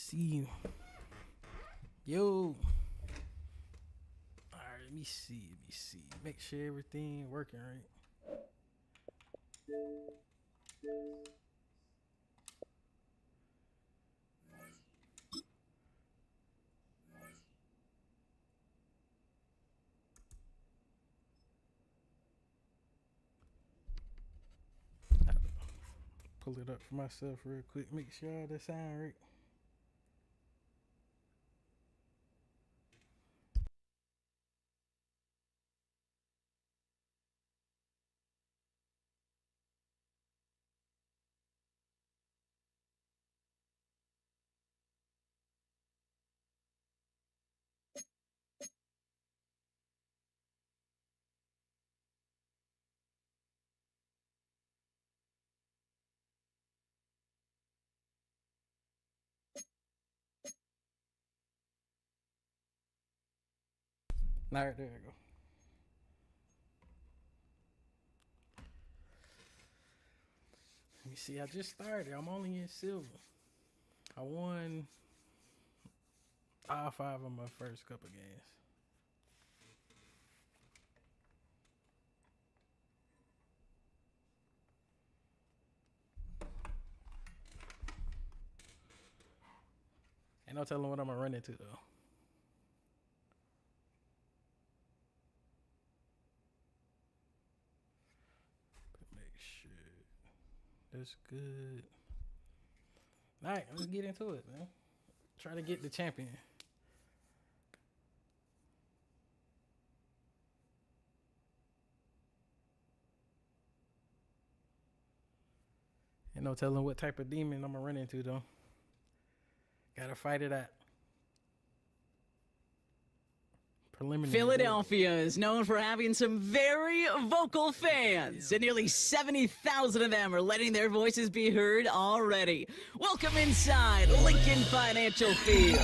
see. Yo. All right, let me see. Make sure everything working right. Pull it up for myself real quick. Make sure all that sound right. All right, there we go. Let me see. I just started. I'm only in silver. I won all 5 of my first couple games. Ain't no telling what I'm gonna run into though. Make sure that's good. All right, let's get into it, man. Try to get the champion. Ain't no telling what type of demon I'm gonna run into though. Gotta fight it out. Philadelphia is known for having some very vocal fans, and nearly 70,000 of them are letting their voices be heard already. Welcome inside Lincoln Financial Field.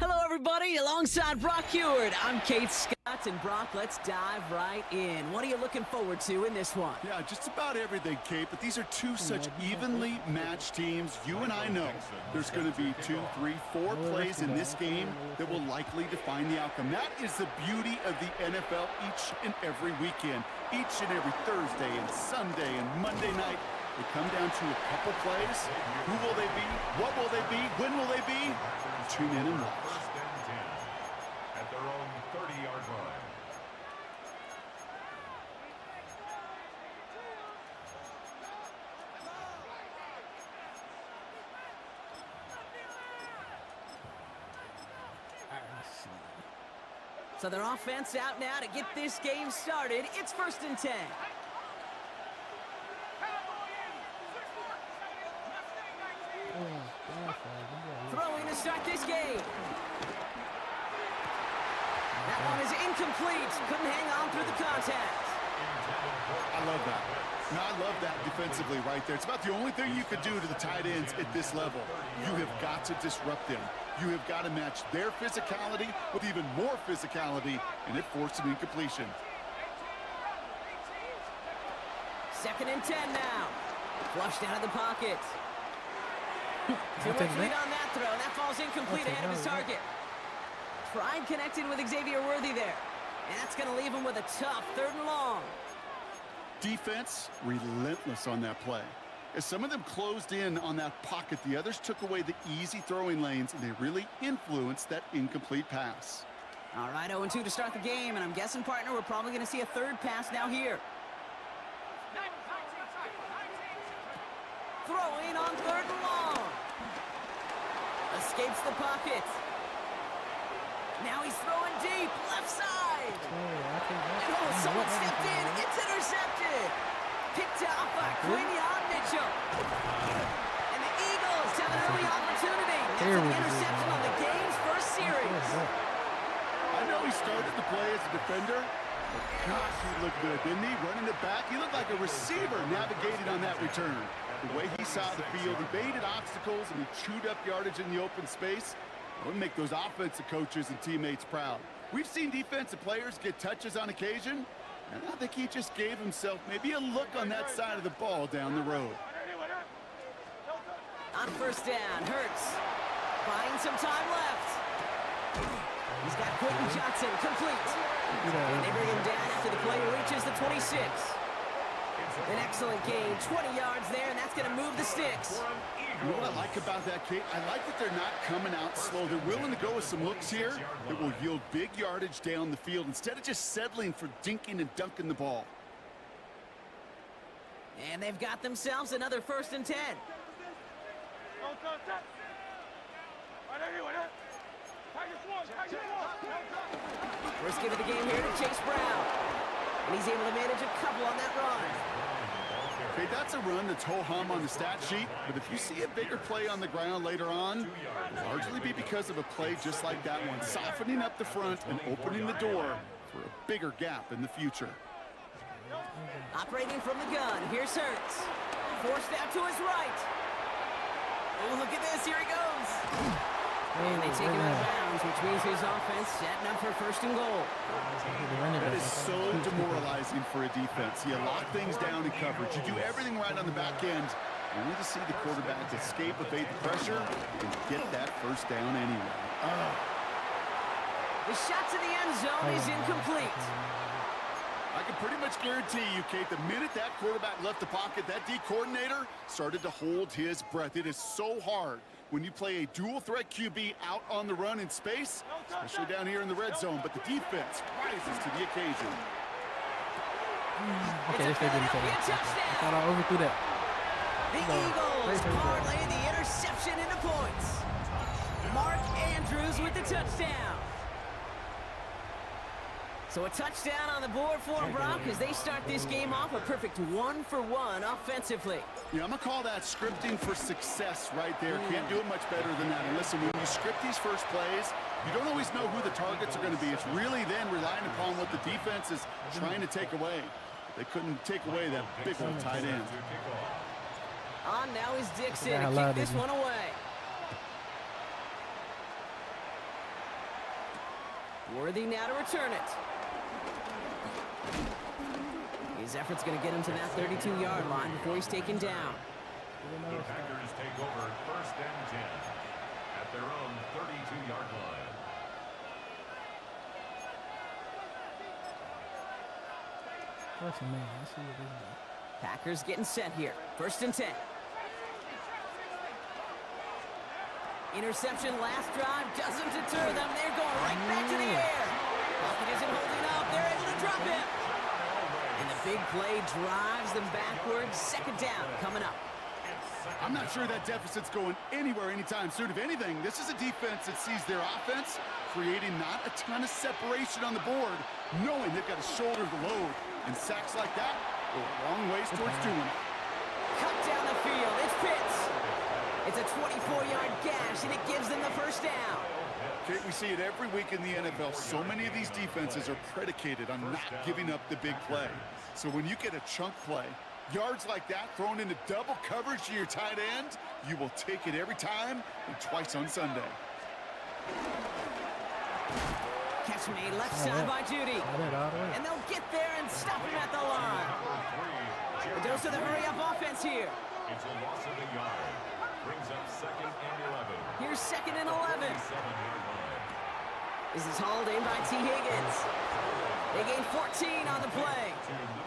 Hello, everybody. Alongside Brock Heward, I'm Kate Scott, and Brock, let's dive right in. What are you looking forward to in this one? Yeah, just about everything, Kate, but these are two such evenly matched teams. You and I know there's going to be 2, 3, 4 plays in this game that will likely define the outcome. That is the beauty of the NFL each and every weekend, each and every Thursday and Sunday and Monday night. They come down to a couple plays. Who will they be? What will they be? When will they be? Tune in and watch. At their own 30-yard line. So their offense out now to get this game started. It's 1st and 10. Throwing to start this game. That one is incomplete. Couldn't hang on through the contact. I love that. Now, I love that defensively right there. It's about the only thing you could do to the tight ends at this level. You have got to disrupt them. You have got to match their physicality with even more physicality, and it forced an incompletion. 2nd and 10 now. Flushed out of the pocket. Too much lead on that throw. That falls incomplete ahead of his target. Tried connecting with Xavier Worthy there. And that's going to leave him with a tough 3rd and long. Defense, relentless on that play. As some of them closed in on that pocket, the others took away the easy throwing lanes, and they really influenced that incomplete pass. All right, 0-2 to start the game, and I'm guessing, partner, we're probably going to see a 3rd pass now here. Throwing on 3rd and long. Escapes the pocket. Now he's throwing deep, left side. And someone stepped in. It's intercepted. Picked off by Quinion Mitchell. And the Eagles have an early opportunity. That's an interception on the game's first series. I know he started the play as a defender, but gosh, he looked good, didn't he? Running it back, he looked like a receiver navigating on that return. The way he saw the field, he baited obstacles, and he chewed up yardage in the open space. It would make those offensive coaches and teammates proud. We've seen defensive players get touches on occasion, and I think he just gave himself maybe a look on that side of the ball down the road. On 1st down, Hurts buying some time left. He's got Quentin Johnson complete. And they bring him down after the play reaches the 26. An excellent gain, 20 yards there, and that's going to move the sticks. You know what I like about that, Kate? I like that they're not coming out slow. They're willing to go with some looks here that will yield big yardage down the field instead of just settling for dinking and dunking the ball. And they've got themselves another 1st and 10. First give of the game here to Chase Brown. And he's able to manage a couple on that run. Okay, that's a run that's ho-hum on the stat sheet, but if you see a bigger play on the ground later on, it'll largely be because of a play just like that one, softening up the front and opening the door for a bigger gap in the future. Operating from the gun, here's Hurts. Forced out to his right. Oh, look at this, here he goes. And they take him out of bounds, which means his offense setting up for 1st and goal. That is so demoralizing for a defense. You lock things down in coverage. You do everything right on the back end. Only to see the quarterback escape, evade the pressure, and get that 1st down anyway. The shot to the end zone is incomplete. I can pretty much guarantee you, Kate, the minute that quarterback left the pocket, that D coordinator started to hold his breath. It is so hard when you play a dual-threat QB out on the run in space, especially down here in the red zone, but the defense rises to the occasion. Okay, this they didn't say that. I thought I overthrew that. The Eagles parlay the interception into points. Mark Andrews with the touchdown. So a touchdown on the board for Brock as they start this game off a perfect 1-for-1 offensively. Yeah, I'm going to call that scripting for success right there. Can't do it much better than that. And listen, when you script these first plays, you don't always know who the targets are going to be. It's really then relying upon what the defense is trying to take away. They couldn't take away that big old tight end. On now is Dixon to kick this one away. Worthy now to return it. His effort's going to get him to that 32-yard line before he's taken down. The Packers take over 1st and 10 at their own 32-yard line. What's man? Let's see what this is. Packers getting set here. 1st and 10. Interception last drive doesn't deter them. They're going right back to the air. Pocket isn't holding up. They're able to drop him. And the big play drives them backwards. 2nd down coming up. I'm not sure that deficit's going anywhere anytime soon. If anything, this is a defense that sees their offense creating not a ton of separation on the board, knowing they've got to shoulder the load. And sacks like that go a long ways towards doing it. Cut down the field. It's Pitts. It's a 24-yard gash, and it gives them the 1st down. Okay, we see it every week in the NFL. So many of these defenses are predicated on not giving up the big play. So when you get a chunk play, yards like that thrown into double coverage to your tight end, you will take it every time and twice on Sunday. Catch made left side by Judy. And they'll get there and stop him at the line. A dose of the hurry-up offense here. It's a loss of a yard. Brings up 2nd and 11. Here's 2nd and 11. 7-yard line. This is hauled in by T. Higgins. They gain 14 on the play.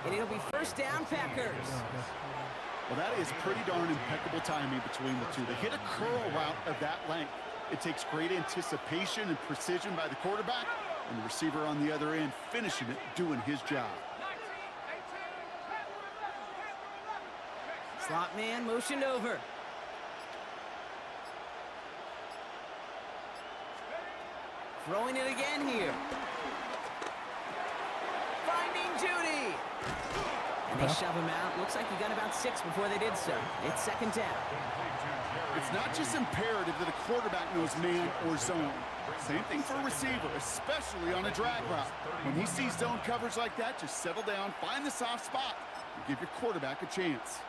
And it'll be 1st down Packers. Well, that is pretty darn impeccable timing between the two. They hit a curl route of that length. It takes great anticipation and precision by the quarterback, and the receiver on the other end finishing it, doing his job. Slot man motioned over. Throwing it again here. Finding Judy. And they shove him out. Looks like he got about 6 before they did so. It's 2nd down. It's not just imperative that a quarterback knows man or zone. Same thing for a receiver, especially on a drag route. When he sees zone coverage like that, just settle down, find the soft spot, and give your quarterback a chance.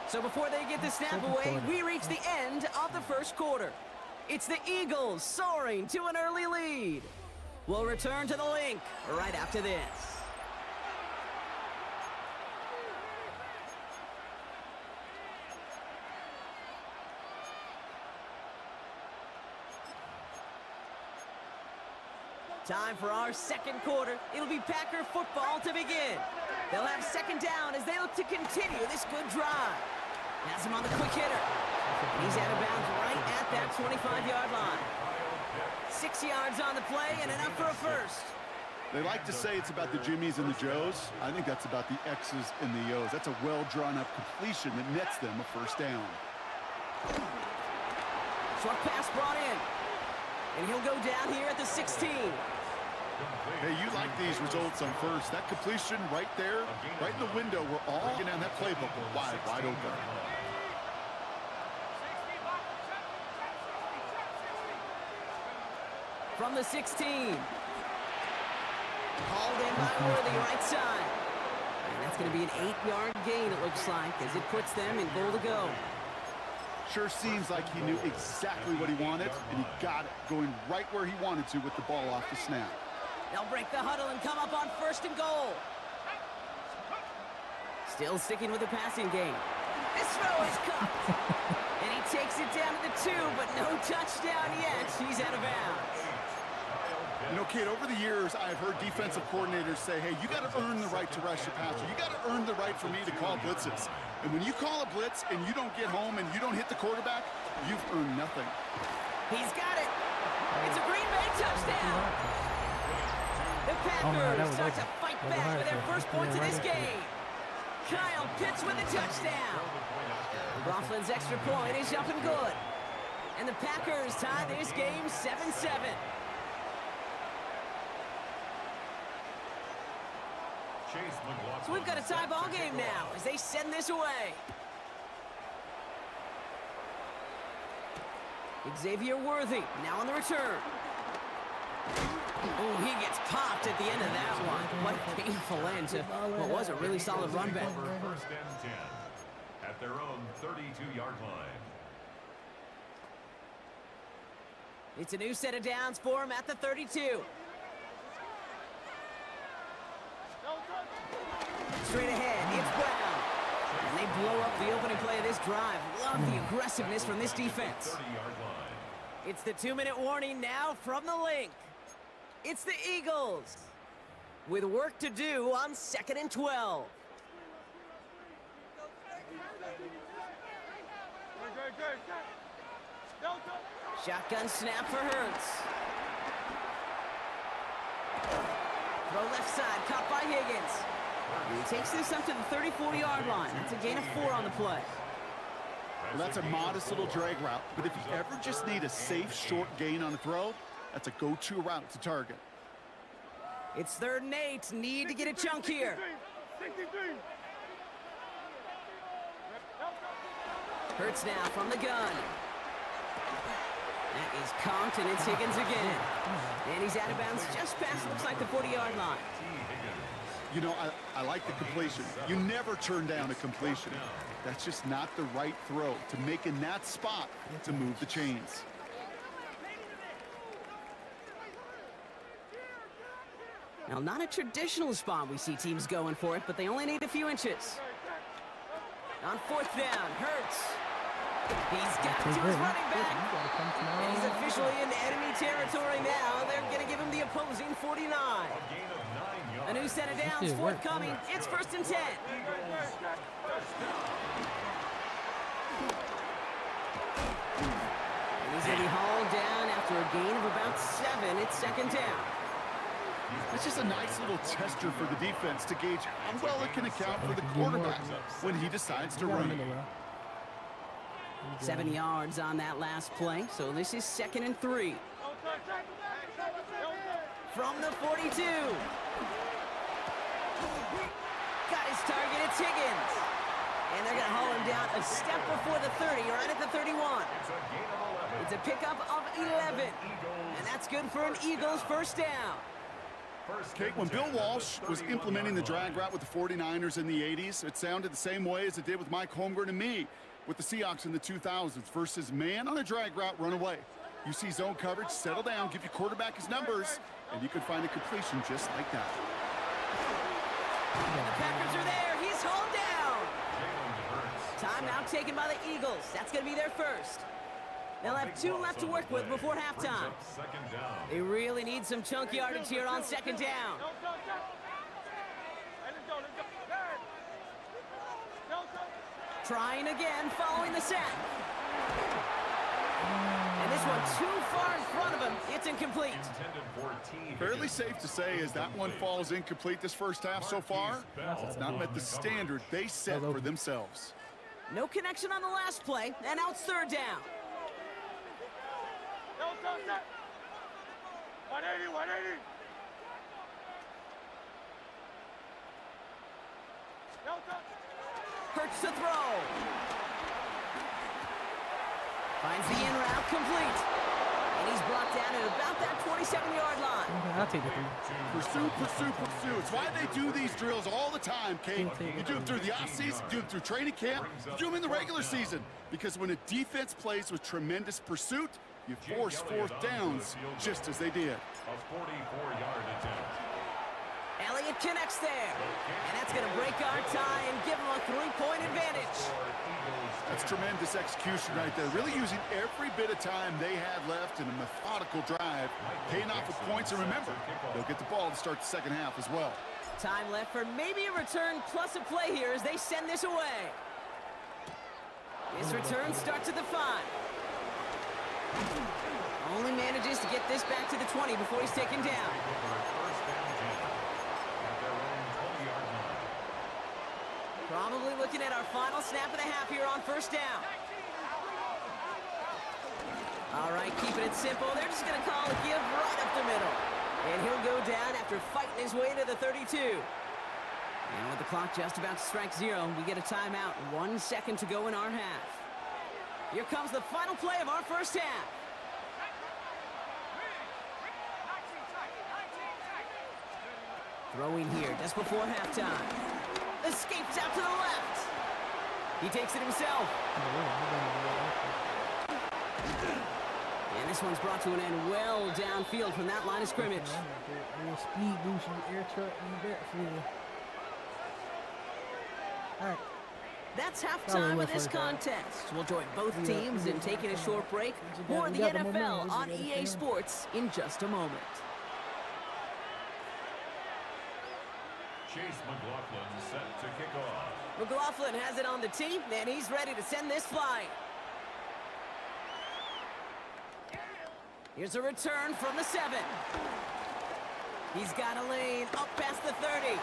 So before they get the snap away, we reach the end of the 1st quarter. It's the Eagles soaring to an early lead. We'll return to the link right after this. Time for our second quarter. It'll be Packer football to begin. They'll have second down as they look to continue this good drive. Has him on the quick hitter. He's out of bounds right at that 25-yard line. 6 yards on the play and enough for a first. They like to say it's about the Jimmies and the Joes. I think that's about the X's and the O's. That's a well-drawn-up completion that nets them a first down. Short pass brought in. And he'll go down here at the 16. Hey, you like these results on first. That completion right there, right in the window, we're all getting down that playbook wide open. From the 16. Called in by Worthy, right side. And that's going to be an 8-yard gain, it looks like, as it puts them in goal to go. Sure seems like he knew exactly what he wanted, and he got it, going right where he wanted to with the ball off the snap. They'll break the huddle and come up on 1st and goal. Still sticking with the passing game. This throw is caught. And he takes it down to the 2, but no touchdown yet. He's out of bounds. You know, kid, over the years, I've heard defensive coordinators say, hey, you got to earn the right to rush your passer. You got to earn the right for me to call blitzes. And when you call a blitz and you don't get home and you don't hit the quarterback, you've earned nothing. He's got it. It's a Green Bay touchdown. The Packers start to fight back with their first points of this game. Kyle Pitts with a touchdown. Roflin's extra point is up and good. And the Packers tie this game 7-7. So we've got a tie ball game now as they send this away. Xavier Worthy now on the return. Oh, he gets popped at the end of that one. What a painful end to what was a really solid run back. First and 10 at their own 32-yard line. It's a new set of downs for him at the 32. Straight ahead, it's Brown. And they blow up the opening play of this drive. Love the aggressiveness from this defense. 30-yard line. It's the 2-minute warning now from the link. It's the Eagles with work to do on 2nd and 12. Shotgun snap for Hurts. Throw left side, caught by Higgins. And he takes this up to the 34-yard line. That's a gain of 4 on the play. Well, that's a modest little drag route, but if you ever just need a safe, short gain on a throw, that's a go-to route to target. It's 3rd and 8. Need to get a chunk here. Hurts now from the gun. That is Compton, and it's Higgins again. And he's out of bounds just past, looks like, the 40-yard line. You know, I like the completion. You never turn down a completion. That's just not the right throw to make in that spot to move the chains. Now, not a traditional spot we see teams going for it, but they only need a few inches. On 4th down, Hurts. He's got to his running back. And he's officially in enemy territory now. They're going to give him the opposing 49. A new set of downs forthcoming. It's 1st and 10. And he's going to be hauled down after a gain of about 7. It's 2nd down. It's just a nice little tester for the defense to gauge how well it can account for the quarterback when he decides to run it. 7 yards on that last play, so this is 2nd and 3. From the 42. Got his target, it's Higgins. And they're going to haul him down a step before the 30, right at the 31. It's a pickup of 11. And that's good for an Eagles first down. Kate, when Bill Walsh was implementing the drag route with the 49ers in the 80s, it sounded the same way as it did with Mike Holmgren and me with the Seahawks in the 2000s versus man on a drag route, run away. You see zone coverage, settle down, give your quarterback his numbers, and you can find a completion just like that. And the Packers are there. He's hauled down. Timeout taken by the Eagles. That's going to be their first. They'll have 2 left to work with before halftime. Second down. They really need some chunk yardage here on second down. Trying again, following the sack. And this one too far in front of him. It's incomplete. Intended for T. Fairly safe to say as that one falls incomplete this first half so far, it's not met the standard they set for themselves. No connection on the last play, and now it's third down. 180, 180. Hurts to throw. Finds the in route complete. And he's brought down at about that 27-yard line. I'll take the 3. Pursue, pursue, pursue. It's why they do these drills all the time, Kate. You do them through the offseason, you do them through training camp, you do them in the regular season. Because when a defense plays with tremendous pursuit, you force fourth downs just as they did. A 44-yard attempt. Elliott connects there. And that's going to break our tie and give him a 3-point advantage. That's tremendous execution right there. Really using every bit of time they had left in a methodical drive, paying off with points. And remember, they'll get the ball to start the second half as well. Time left for maybe a return plus a play here as they send this away. This return starts at the 5. Only manages to get this back to the 20 before he's taken down. Probably looking at our final snap of the half here on first down. All right, keeping it simple. They're just going to call a give right up the middle. And he'll go down after fighting his way to the 32. And with the clock just about to strike 0, we get a timeout. 1 second to go in our half. Here comes the final play of our first half. Throwing here just before halftime. Escapes out to the left. He takes it himself. And this one's brought to an end well downfield from that line of scrimmage. Speed boost you air truck in the backfield. All right. That's halftime of this contest. We'll join both teams in taking a short break. More of the NFL on EA Sports in just a moment. Chase McLaughlin set to kick off. McLaughlin has it on the tee, and he's ready to send this flying. Here's a return from the 7. He's got a lane up past the 30.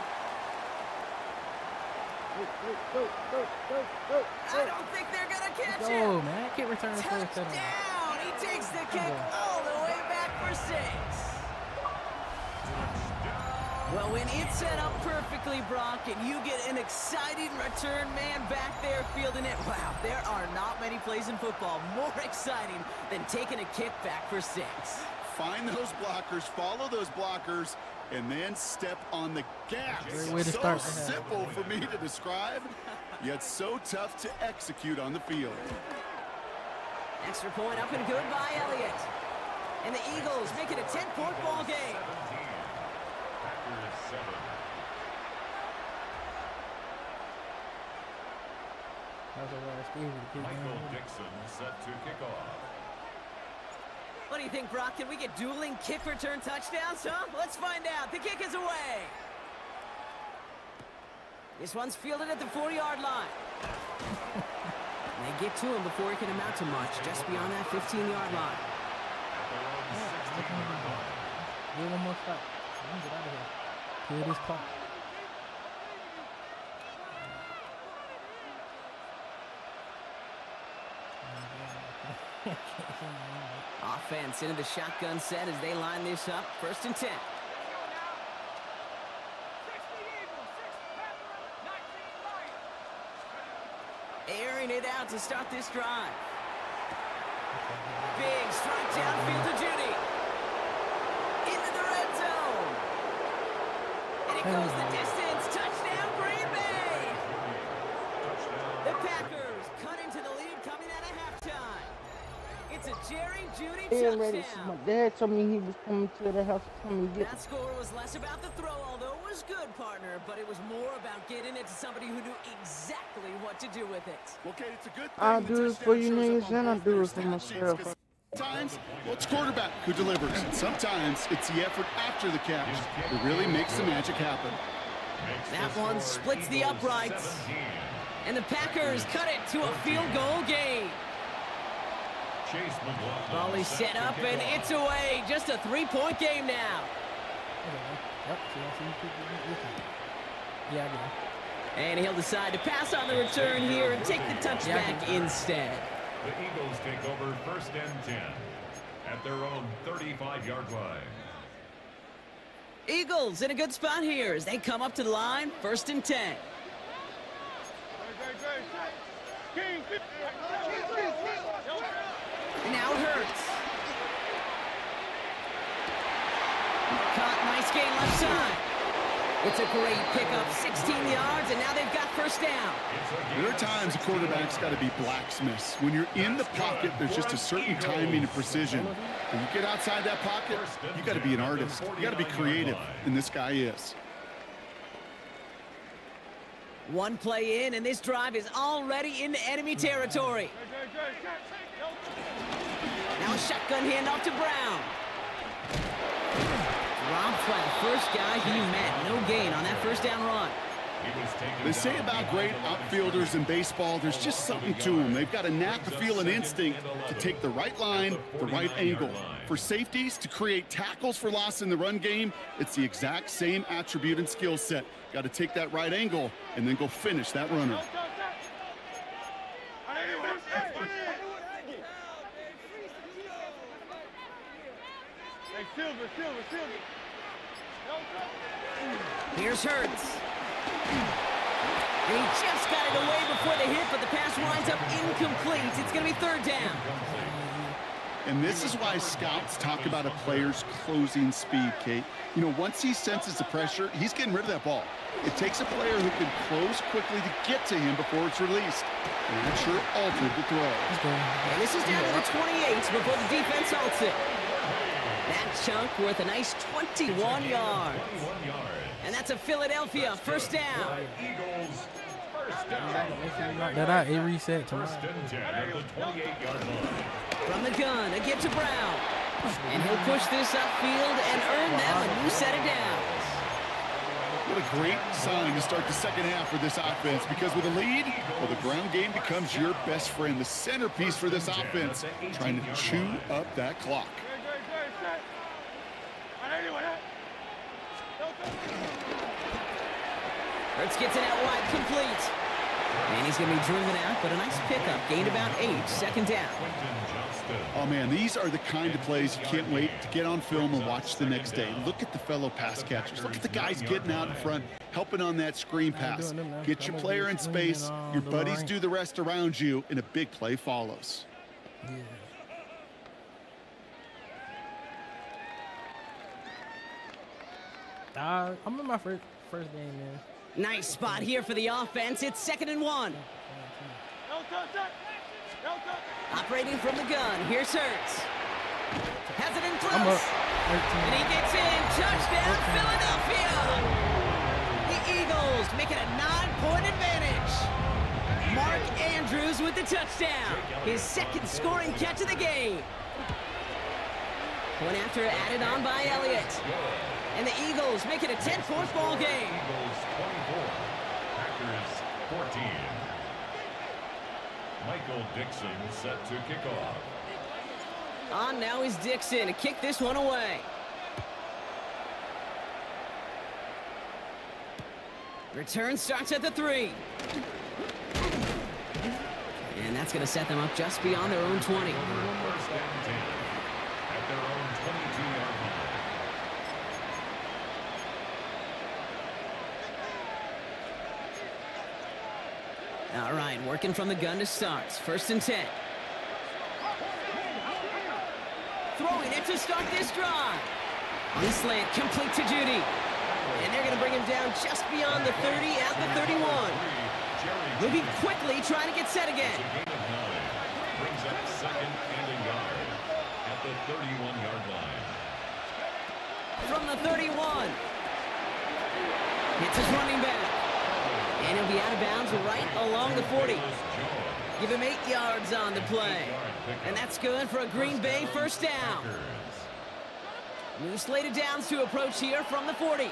I don't think they're going to catch him. Oh, man. Can't return the first down. Touchdown! He takes the kick all the way back for 6. Well, when it's set up perfectly, Brock, and you get an exciting return man back there fielding it, wow, there are not many plays in football more exciting than taking a kick back for 6. Find those blockers, follow those blockers, and then step on the gas. Great way to So start. simple for me to describe, yet so tough to execute on the field. Extra point up and good by Elliott. And the Eagles make it a 10-point ball game. 7. Michael Dixon set to kick off. What do you think, Brock? Can we get dueling kick return touchdowns, huh? Let's find out. The kick is away. This one's fielded at the 40-yard line. They get to him before he can amount to much, just beyond that 15-yard line. Give one more shot. Get out of here. Kill this clock. Offense into the shotgun set as they line this up. 1st and 10. Airing it out to start this drive. Big strike downfield to Judy. Into the red zone. And it goes the distance. Touchdown, Green Bay. The Packers cut into the lead coming out of halftime. It's a Jerry Judy, Being ready. touchdown. My dad told me he was coming to the house to come and get me. That score was less about the throw, although it was good, partner, but it was more about getting it to somebody who knew exactly what to do with it. Okay, it's a good thing. I'll the do it for you touchdown shows niggas up on and I'll both do their it for stat sheets, myself. 'cause sometimes, well, it's quarterback who delivers. And sometimes it's the effort after the catch that really makes the magic happen. That one splits the uprights. And the Packers cut it to a field goal game. Ball is set up and it's away. Just a 3-point game now. Yeah, I get it. And he'll decide to pass on the return here and take the touchback instead. The Eagles take over 1st and 10 at their own 35-yard line. Eagles in a good spot here as they come up to the line, 1st and 10. Now Hurts. Caught, nice gain left side. It's a great pickup, 16 yards, and now they've got 1st down. There are times a quarterback's got to be blacksmiths. When you're in the pocket, there's just a certain timing and precision. When you get outside that pocket, you got to be an artist. You got to be creative, and this guy is. One play in, and this drive is already into enemy territory. Now a shotgun handoff to Brown. Rob flat, first guy he met. No gain on that 1st down run. They say about great outfielders in baseball, there's just something to them. They've got a knack, a feel, an instinct to take the right line, the right angle. For safeties, to create tackles for loss in the run game, it's the exact same attribute and skill set. Got to take that right angle and then go finish that runner. Here's Hurts. And he just got it away before the hit, but the pass winds up incomplete. It's going to be 3rd down. And this is why scouts talk about a player's closing speed, Kate. You know, once he senses the pressure, he's getting rid of that ball. It takes a player who can close quickly to get to him before it's released. And that sure altered the throw. And this is down to the 28 before the defense halts it. That chunk worth a nice 21 yards. And that's a Philadelphia 1st down. Eagles 1st down. That out, it reset to 1st and 10 at the 28-yard line. From the gun, a get to Brown. And he'll push this upfield and earn them a new set of downs. What a great sign to start the second half for this offense, because with a lead, well, the ground game becomes your best friend, the centerpiece for this offense, trying to chew up that clock. Hurts gets it out wide, complete. And he's going to be driven out, but a nice pickup. Gained about 8, 2nd down. Oh, man, these are the kind of plays you can't wait to get on film and watch the next day. Look at the fellow pass catchers. Look at the guys getting out in front, helping on that screen pass. Get your player in space, your buddies do the rest around you, and a big play follows. I'm in my first game, man. Nice spot here for the offense. It's 2nd and 1. Operating from the gun. Here's Hurts. Has it in close. And he gets in. Touchdown, Philadelphia. The Eagles make it a 9-point advantage. Mark Andrews with the touchdown. His 2nd scoring catch of the game. Point after added on by Elliott. And the Eagles make it a 10-point ball game. Eagles 24, Packers 14. Michael Dixon set to kick off. On now is Dixon to kick this one away. Return starts at the 3. And that's going to set them up just beyond their own 20. 1st and 10 at their own 22-yard line. All right, working from the gun to start. 1st and 10. Throwing it to start this drive. On the slant, complete to Judy. And they're going to bring him down just beyond the 30 at the 31. Moving quickly, trying to get set again. Brings up 2nd and a yard. at the 31-yard line. From the 31. Hits his running back. And he'll be out of bounds right along the 40. Give him 8 yards on the play. And that's good for a Green Bay first down. New slated downs to approach here from the 40.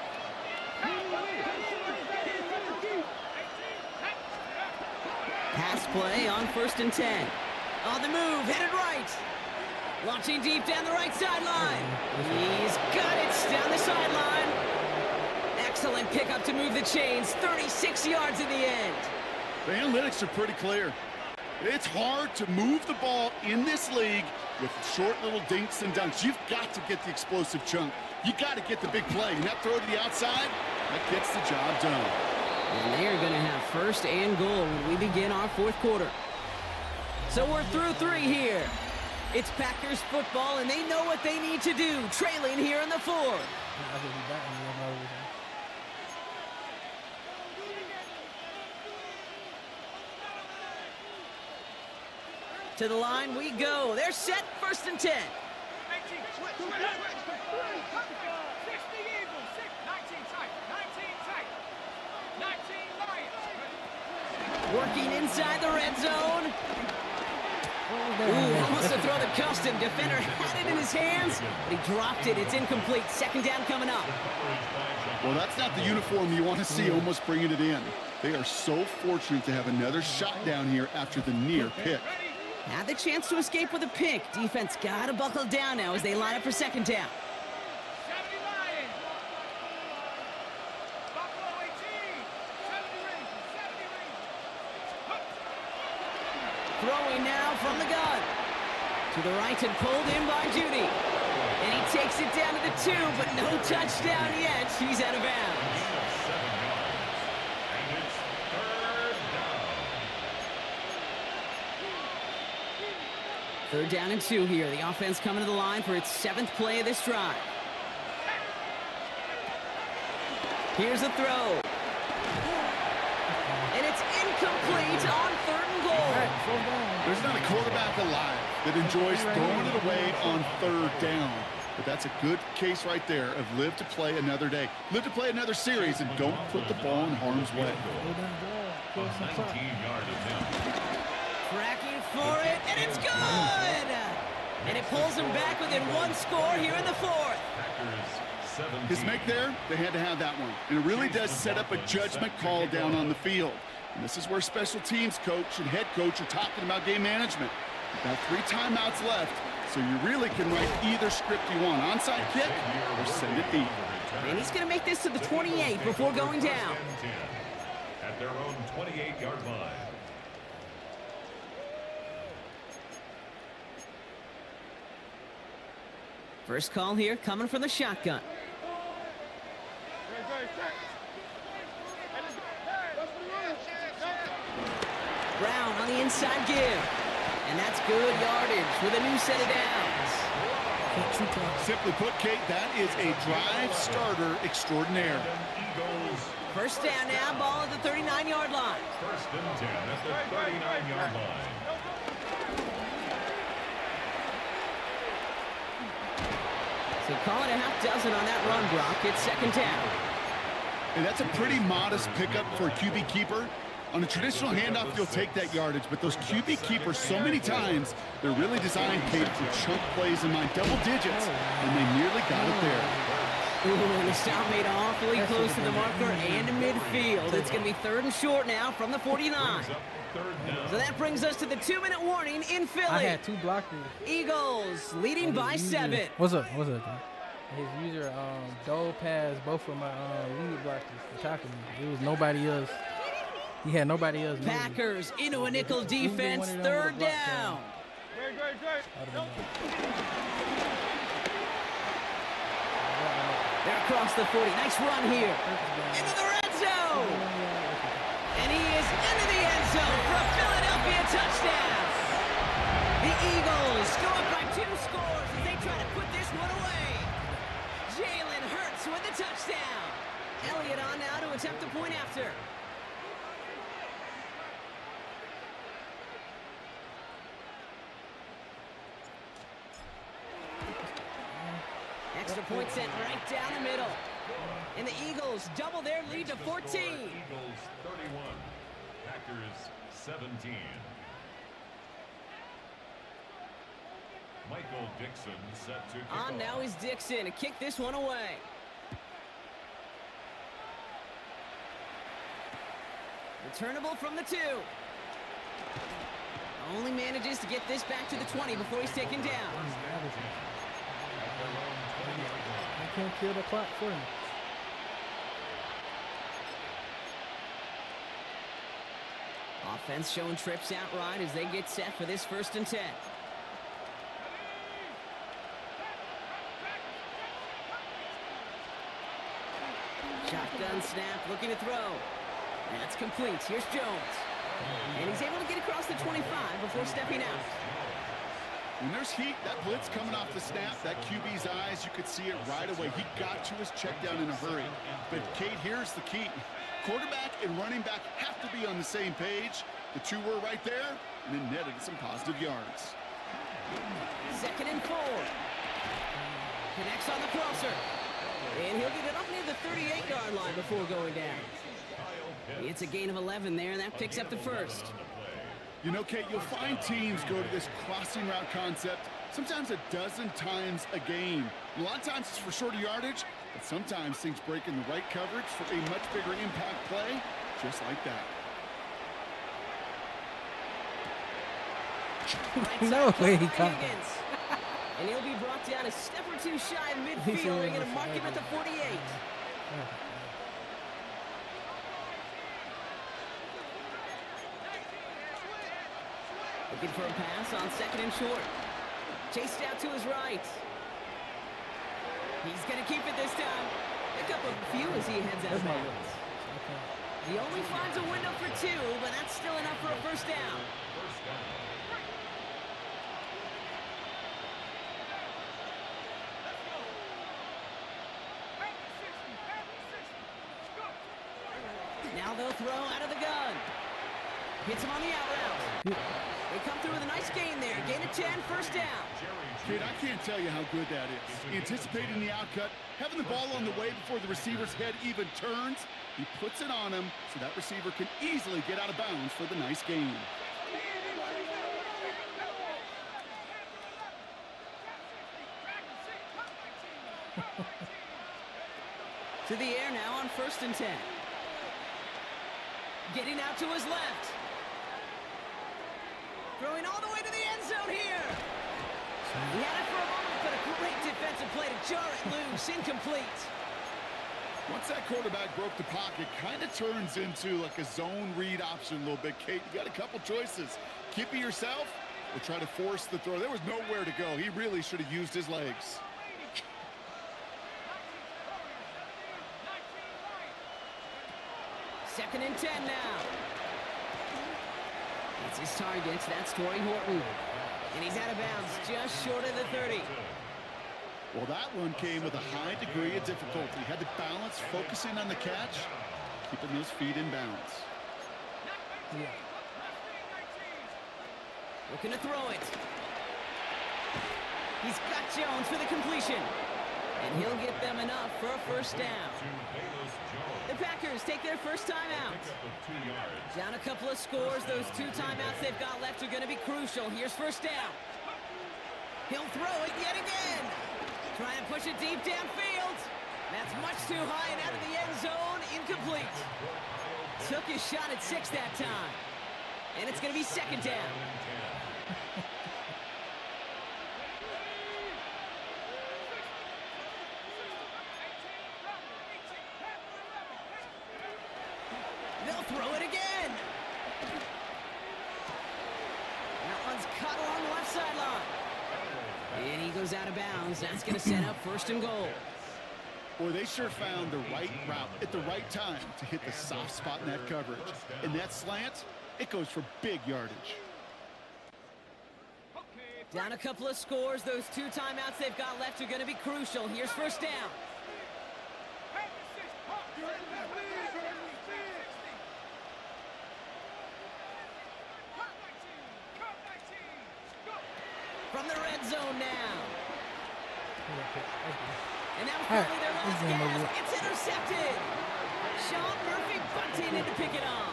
Pass play on 1st and 10. On the move, headed right. Launching deep down the right sideline. He's got it down the sideline. Excellent pickup to move the chains. 36 yards in the end. The analytics are pretty clear. It's hard to move the ball in this league with short little dinks and dunks. You've got to get the explosive chunk. You got to get the big play. And that throw to the outside, that gets the job done. And they are going to have 1st and goal when we begin our 4th quarter. So we're through 3 here. It's Packers football, and they know what they need to do, trailing here in the 4th. To the line we go. They're set, 1st and 10. Working inside the red zone. Ooh, almost a throw that cost him. Defender had it in his hands, but he dropped it. It's incomplete. 2nd down coming up. Well, that's not the uniform you want to see almost bringing it in. They are so fortunate to have another shot down here after the near pick. Had the chance to escape with a pick. Defense got to buckle down now as they line up for 2nd down. Throwing now from the gun. To the right and pulled in by Judy. And he takes it down to the 2, but no touchdown yet. He's out of bounds. 7 yards. And it's 3rd down. 3rd down and 2 here. The offense coming to the line for its 7th play of this drive. Here's a throw. And it's incomplete on 3rd and goal. There's not a quarterback alive that enjoys throwing it away on 3rd down. But that's a good case right there of live to play another day. Live to play another series and don't put the ball in harm's way. A 19-yard attempt. Tracking for it, and it's good! And it pulls him back within 1 score here in the 4th. Packers 17. His make there, they had to have that one. And it really does set up a judgment call down on the field. And this is where special teams coach and head coach are talking about game management. You've got 3 timeouts left, so you really can write either script you want. Onside kick or send it deep. And he's going to make this to the 28 before going down. At their own 28-yard line. First call here coming from the shotgun. Brown on the inside give. And that's good yardage with a new set of downs. Simply put, Kate, that is a drive starter extraordinaire. Eagles. First down now, ball at the 39-yard line. 1st and 10 at the 39-yard line. So call it a half dozen on that run block. It's 2nd down. And that's a pretty modest pickup for a QB keeper. On a traditional handoff, you'll take that yardage, but those QB keepers, so many times, they're really designed, Kate, for chunk plays in my double digits, and they nearly got it there. Ooh, and the stop made awfully close to the marker and to midfield. It's going to be 3rd and short now from the 49. So that brings us to the 2-minute warning in Philly. I had 2 blockers. Eagles leading by 7. What's up? What's up? His user dole passed both of my lead blockers for tackling me. It was nobody else. He had nobody else. Packers into a nickel defense. 3rd down. They're across the 40. Nice run here. Into the red zone. And he is into the end zone for a Philadelphia touchdown. The Eagles go up by 2 scores as they try to put this one away. Jalen Hurts with the touchdown. Elliott on now to attempt the point after. Extra point sent right down the middle. And the Eagles double their lead to 14. Eagles 31, Packers 17. Michael Dixon set to kick On now is Dixon to kick this one away. Returnable from the 2. Only manages to get this back to the 20 before he's taken down. I can't kill the clock for him. Offense showing trips out right as they get set for this 1st and 10. Shotgun snap, looking to throw. That's complete. Here's Jones. And he's able to get across the 25 before stepping out. When there's heat, that blitz coming off the snap, that QB's eyes, you could see it right away. He got to his check down in a hurry. But, Kate, here's the key. Quarterback and running back have to be on the same page. The two were right there, and then netted some positive yards. 2nd and 4. Connects on the crosser. And he'll get it up near the 38-yard line before going down. It's a gain of 11 there, and that picks up the 1st. You know, Kate, you'll find teams go to this crossing route concept sometimes a dozen times a game. A lot of times it's for shorter yardage, but sometimes things break in the right coverage for a much bigger impact play, just like that. No way he caught that. Higgins. And he'll be brought down a step or two shy of midfield. They're going to mark him at the 48. Looking for a pass on 2nd and short. Chased out to his right. He's going to keep it this time. Pick up a few as he heads out of bounds. He only finds a window for 2, but that's still enough for a 1st down. Now they'll throw out of the gun. Hits him on the out route. They come through with a nice gain there. Gain of 10, 1st down. Kid, I can't tell you how good that is. Anticipating the outcut, having the ball on the way before the receiver's head even turns. He puts it on him so that receiver can easily get out of bounds for the nice gain. To the air now on 1st and 10. Getting out to his left. Throwing all the way to the end zone here. He had it for a moment, but a great defensive play to jar it loose. Incomplete. Once that quarterback broke the pocket, kind of turns into like a zone read option a little bit. Kate, you got a couple choices. Keep it yourself or try to force the throw. There was nowhere to go. He really should have used his legs. Second and 10 now. It's his target. That's Torrey Horton. And he's out of bounds just short of the 30. Well, that one came with a high degree of difficulty. Had to balance focusing on the catch, keeping those feet in bounds. Yeah. Looking to throw it. He's got Jones for the completion. And he'll get them enough for a 1st down. The Packers take their 1st timeout. Down a couple of scores. Those 2 timeouts they've got left are going to be crucial. Here's 1st down. He'll throw it yet again. Trying to push it deep downfield. That's much too high and out of the end zone. Incomplete. Took his shot at 6 that time. And it's going to be 2nd down. They'll throw it again. That one's caught along the left sideline. And he goes out of bounds. That's going to set up 1st and goal. Boy, they sure found the right route at the right time to hit the soft spot in that coverage. And that slant, it goes for big yardage. Down a couple of scores. Those 2 timeouts they've got left are going to be crucial. Here's 1st down. From the red zone now. And that was All right, probably their this last game over gasp. with. It's intercepted. Sean Murphy bunting in to pick it off.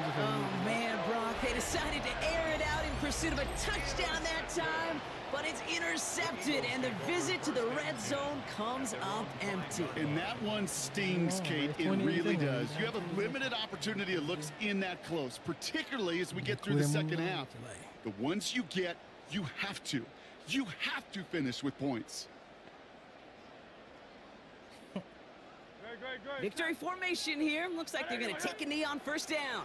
Oh, man, Brock, they decided to air it out in pursuit of a touchdown that time, but it's intercepted, and the visit to the red zone comes up empty. And that one stings, Kate. It really does. You have a limited opportunity that looks in that close, particularly as we get through the second half. The ones you get, you have to finish with points. Victory formation here. Looks like they're going to take a knee on first down.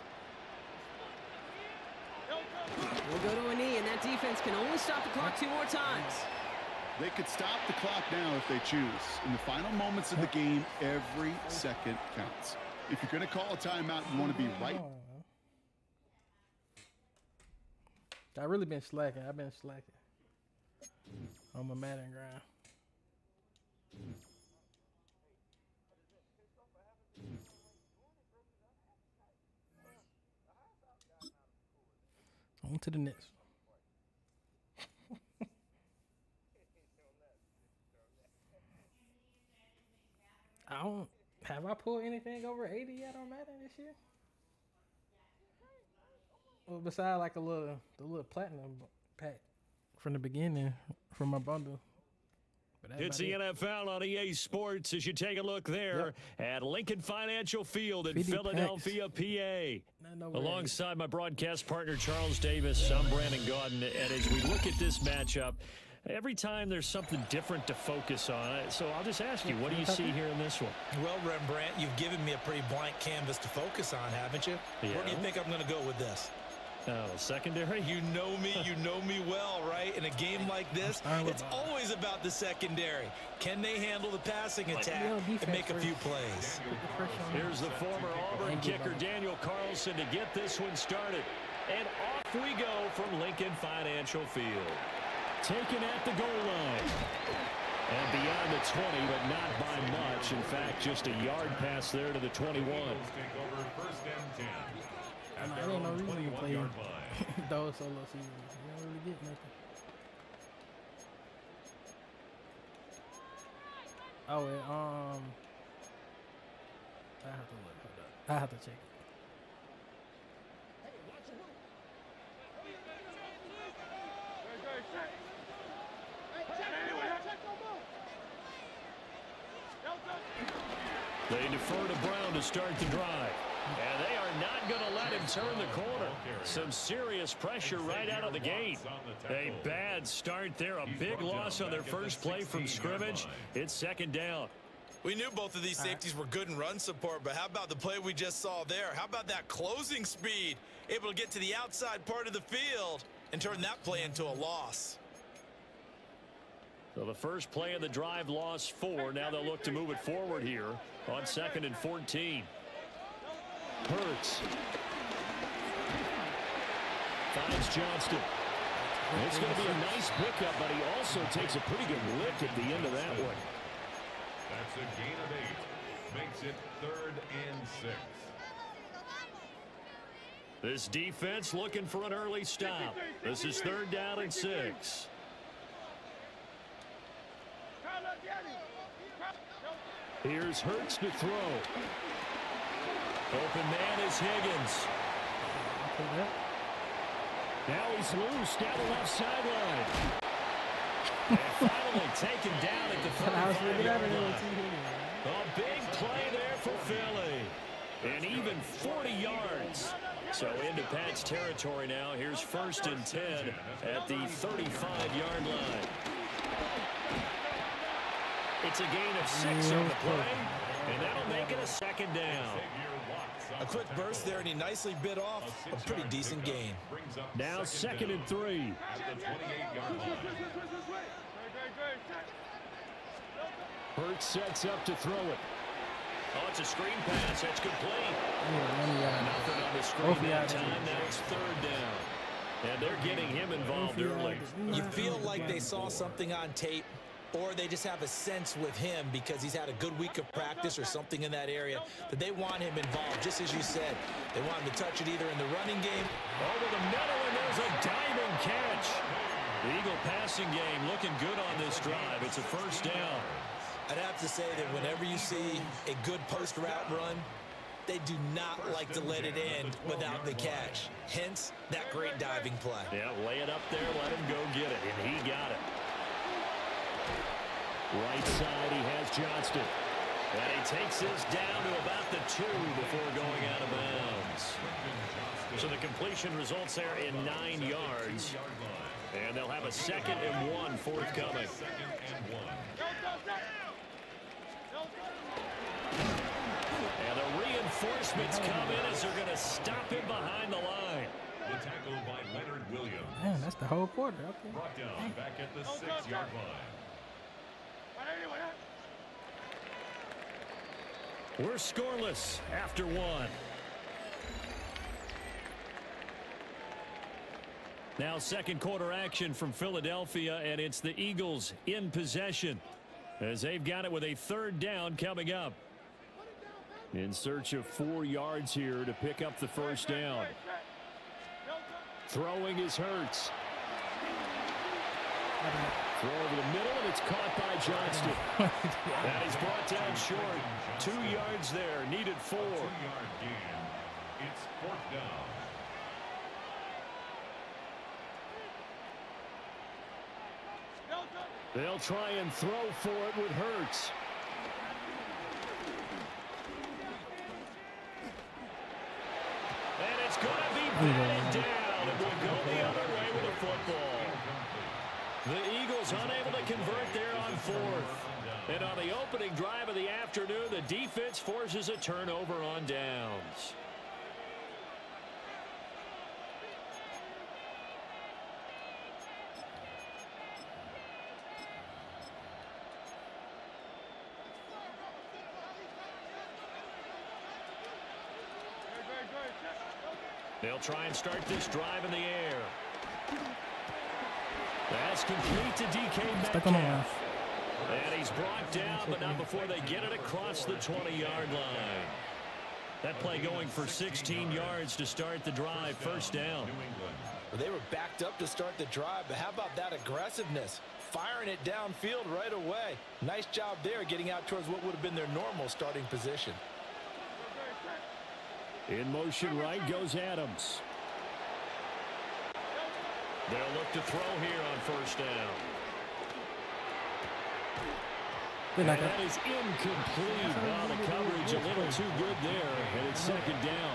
We'll go to a knee, and that defense can only stop the clock 2 more times. They could stop the clock now if they choose. In the final moments of the game, every second counts. If you're going to call a timeout, you want to be right. I've really been slacking. I've been slacking on my Madden grind. On to the next. Have I pulled anything over 80 yet on Madden this year? Well, besides like the little platinum pack from the beginning from my bundle. It's the NFL on EA Sports as you take a look there at Lincoln Financial Field in Philadelphia, PA. Alongside my broadcast partner, Charles Davis, I'm Brandon Gaudin. And as we look at this matchup, every time there's something different to focus on. So I'll just ask you, what do you see here in this one? Well, Rembrandt, you've given me a pretty blank canvas to focus on, haven't you? Yeah. Where do you think I'm going to go with this? Oh, secondary? You know me well, right? In a game like this, it's always about the secondary. Can they handle the passing attack and make a few plays? Here's the former Auburn kicker, Daniel Carlson, to get this one started. And off we go from Lincoln Financial Field. Taken at the goal line. And beyond the 20, but not by much. In fact, just a yard pass there to the 21. I don't know reason to play those solo seasons. You don't really get nothing. Oh, and, I have to look. Hold up. I have to check it. They defer to Brown to start the drive. And they are not going to let him turn the corner. Some serious pressure right out of the gate. A bad start there. A big loss on their first play from scrimmage. It's second down. We knew both of these safeties were good in run support, but how about the play we just saw there? How about that closing speed? Able to get to the outside part of the field and turn that play into a loss. So the first play of the drive lost 4. Now they'll look to move it forward here on 2nd and 14. Hurts. Finds Johnston. It's going to be a nice pickup, but he also takes a pretty good lick at the end of that one. That's a gain of 8. Makes it 3rd and 6. This defense looking for an early stop. This is 3rd down and 6. Here's Hurts to throw. Open man is Higgins. Now he's loose down the left sideline. And finally taken down at the 35-yard line. A big play there for Philly. And even 40 yards. So into Pat's territory now. Here's 1st and 10 at the 35-yard line. It's a gain of 6 on the play. And that'll make it a 2nd down. A quick burst there, and he nicely bit off a pretty decent gain. Now 2nd and 3. Hurts sets up to throw it. Oh, it's a screen pass. That's complete. Nothing on the screen that time. Now it's 3rd down. And they're getting him involved early. You feel like they saw something on tape, or they just have a sense with him because he's had a good week of practice or something in that area that they want him involved. Just as you said, they want him to touch it either in the running game. Over the middle, and there's a diving catch. The Eagle passing game looking good on this drive. It's a 1st down. I'd have to say that whenever you see a good post route run, they do not like to let it end without the catch. Hence, that great diving play. Yeah, lay it up there, let him go get it, and he got it. Right side, he has Johnston. And he takes this down to about the 2 before going out of bounds. So the completion results there in 9 yards. And they'll have a 2nd and 1 forthcoming. And the reinforcements come in as they're going to stop him behind the line. The tackle by Leonard Williams. Man, that's the whole quarter. Okay. Brought down back at the 6-yard line. We're scoreless after 1. Now second quarter action from Philadelphia, and it's the Eagles in possession as they've got it with a 3rd down coming up. In search of 4 yards here to pick up the 1st down. Throwing is Hurts. Throw over the middle, and it's caught by Johnston. That is brought down short. 2 yards there, needed 4. 2-yard gain. It's 4th down. They'll try and throw for it with Hurts. And it's going to be batted down. It will go the other way with the football. The Eagles unable to convert there on 4th. And on the opening drive of the afternoon, the defense forces a turnover on downs. They'll try and start this drive in the air. That's complete to DK Metcalf. And he's brought down, but not before they get it across the 20-yard line. That play going for 16 yards to start the drive. 1st down. Well, they were backed up to start the drive, but how about that aggressiveness? Firing it downfield right away. Nice job there getting out towards what would have been their normal starting position. In motion right goes Adams. They'll look to throw here on 1st down. And that is incomplete. Well, the coverage a little too good there, and it's 2nd down.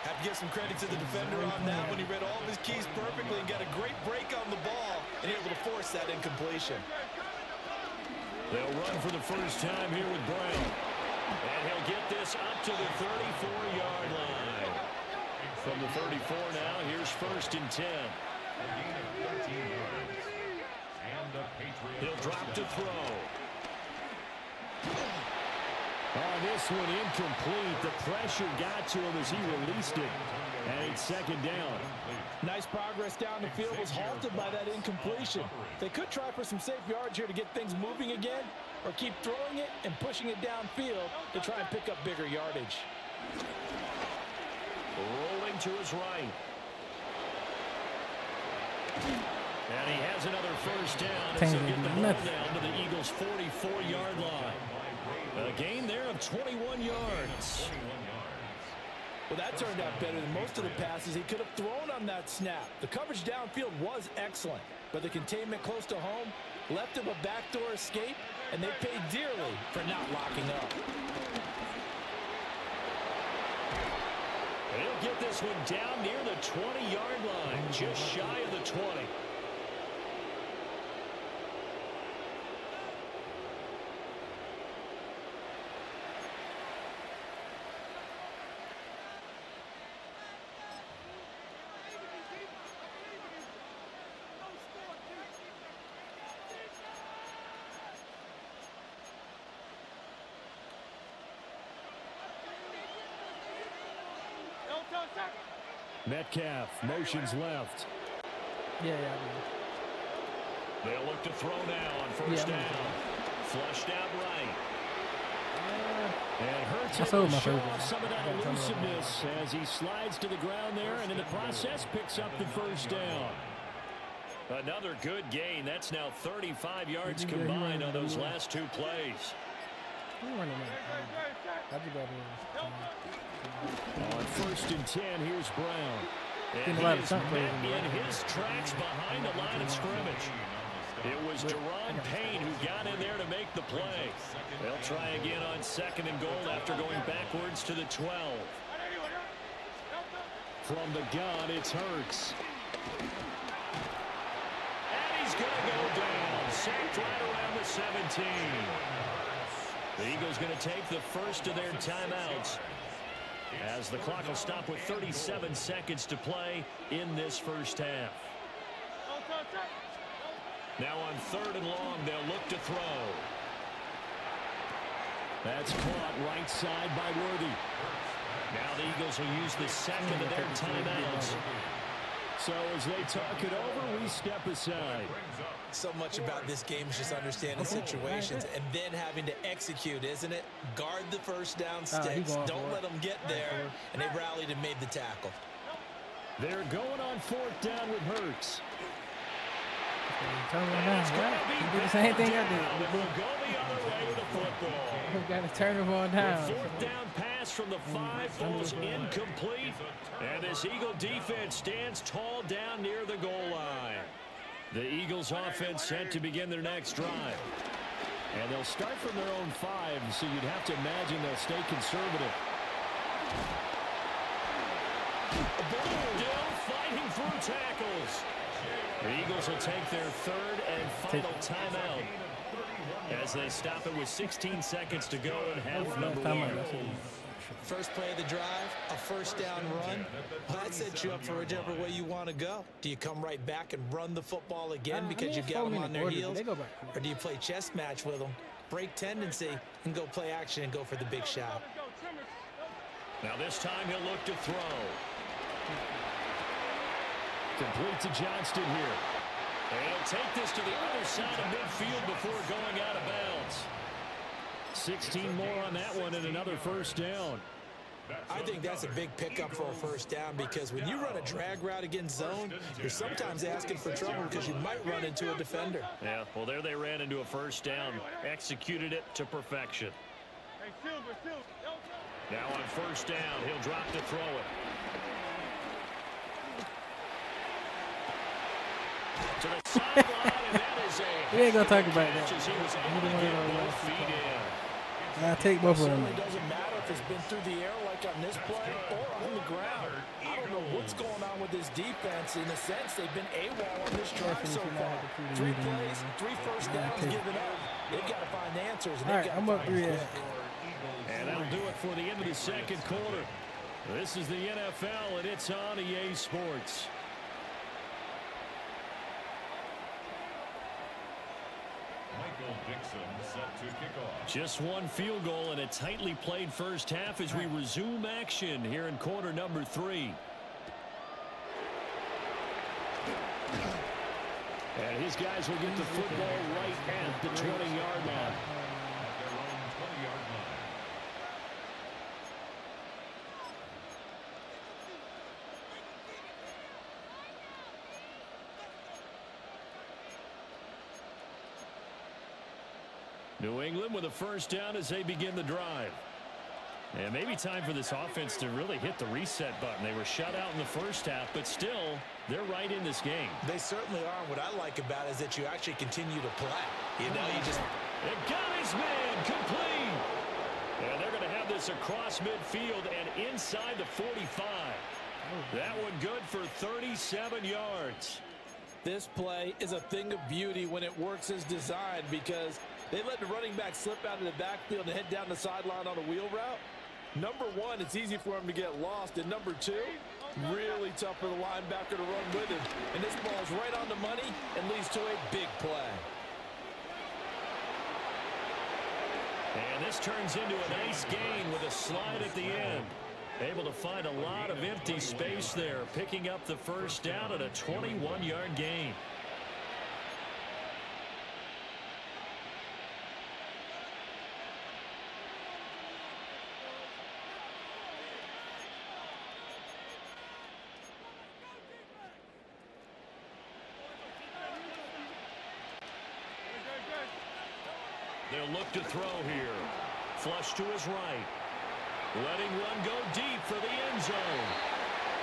Have to give some credit to the defender on that when he read all of his keys perfectly and got a great break on the ball and able to force that incompletion. They'll run for the first time here with Brown. And he'll get this up to the 34-yard line. From the 34 now, here's 1st and 10. He'll drop to throw. Oh, this one incomplete. The pressure got to him as he released it. And it's 2nd down. Nice progress down the field was halted by that incompletion. They could try for some safe yards here to get things moving again, or keep throwing it and pushing it downfield to try and pick up bigger yardage. Rolling to his right. And he has another 1st down as he'll get the ball down to the Eagles' 44-yard line. A gain there of 21 yards. Well, that turned out better than most of the passes he could have thrown on that snap. The coverage downfield was excellent, but the containment close to home left him a backdoor escape, and they paid dearly for not locking up. He'll get this one down near the 20-yard line, just shy of the 20. Metcalf motions left. Yeah. They'll look to throw now on 1st down. Flushed out right. And Hurts able to show off some of that elusiveness as he slides to the ground there, and in the process picks up the 1st down. Another good gain. That's now 35 yards combined on those last 2 plays. On 1st and 10, here's Brown. And he is met in his tracks behind the line of scrimmage. It was Deron Payne who got in there to make the play. They'll try again on 2nd and goal after going backwards to the 12. From the gun, it's Hurts. And he's going to go down. Sacked right around the 17. The Eagles going to take the first of their timeouts, as the clock will stop with 37 seconds to play in this first half. Now on 3rd and long, they'll look to throw. That's caught right side by Worthy. Now the Eagles will use the 2nd of their timeouts. So as they talk it over, we step aside. So much about this game is just understanding situations and then having to execute, isn't it? Guard the first down sticks. Don't let them get there. And they rallied and made the tackle. They're going on 4th down with Hurts. Turn him on down. You do the same thing I did. We'll go the other way with the football. We've got to turn him on down. The 4th down pass from the 5 falls incomplete. And this Eagle defense stands tall down near the goal line. The Eagles offense set to begin their next drive. And they'll start from their own 5, so you'd have to imagine they'll stay conservative. Still fighting through tackles. The Eagles will take their 3rd and final timeout as they stop it with 16 seconds to go in half number 1. First play of the drive, a 1st down run. Well, that sets you up for whichever way you want to go. Do you come right back and run the football again because you get them on their heels? Or do you play chess match with them, break tendency, and go play action and go for the big shot? Now this time he'll look to throw. Complete to Johnston here. And he'll take this to the other side of midfield before going out of bounds. 16 more on that one and another 1st down. I think that's a big pickup for a 1st down, because when you run a drag route against zone, you're sometimes asking for trouble because you might run into a defender. Yeah, well, there they ran into a 1st down. Executed it to perfection. Now on 1st down, he'll drop to throw it. To the sideline, and that is a... We ain't going to talk about that. I take both of them. It doesn't matter if it's been through the air like on this play or on the ground. I don't know what's going on with this defense. In a sense, they've been AWOL on this drive so far. 3 plays, 3 1st downs given up. They've got to find answers. And all right, I'm up 3. And that'll do it for the end of the 2nd quarter. This is the NFL, and it's on EA Sports. Just one field goal and a tightly played first half as we resume action here in quarter number 3. And his guys will get the football right at the 20-yard line. New England with a 1st down as they begin the drive. And maybe time for this offense to really hit the reset button. They were shut out in the first half, but still, they're right in this game. They certainly are. What I like about it is that you actually continue to play. You know, you just... It got his man complete. And they're going to have this across midfield and inside the 45. That one good for 37 yards. This play is a thing of beauty when it works as designed, because they let the running back slip out of the backfield and head down the sideline on a wheel route. Number 1, it's easy for him to get lost. And number 2, really tough for the linebacker to run with him. And this ball's right on the money and leads to a big play. And this turns into a nice gain with a slide at the end. Able to find a lot of empty space there, picking up the 1st down at a 21-yard gain. They'll look to throw here. Flush to his right. Letting one go deep for the end zone.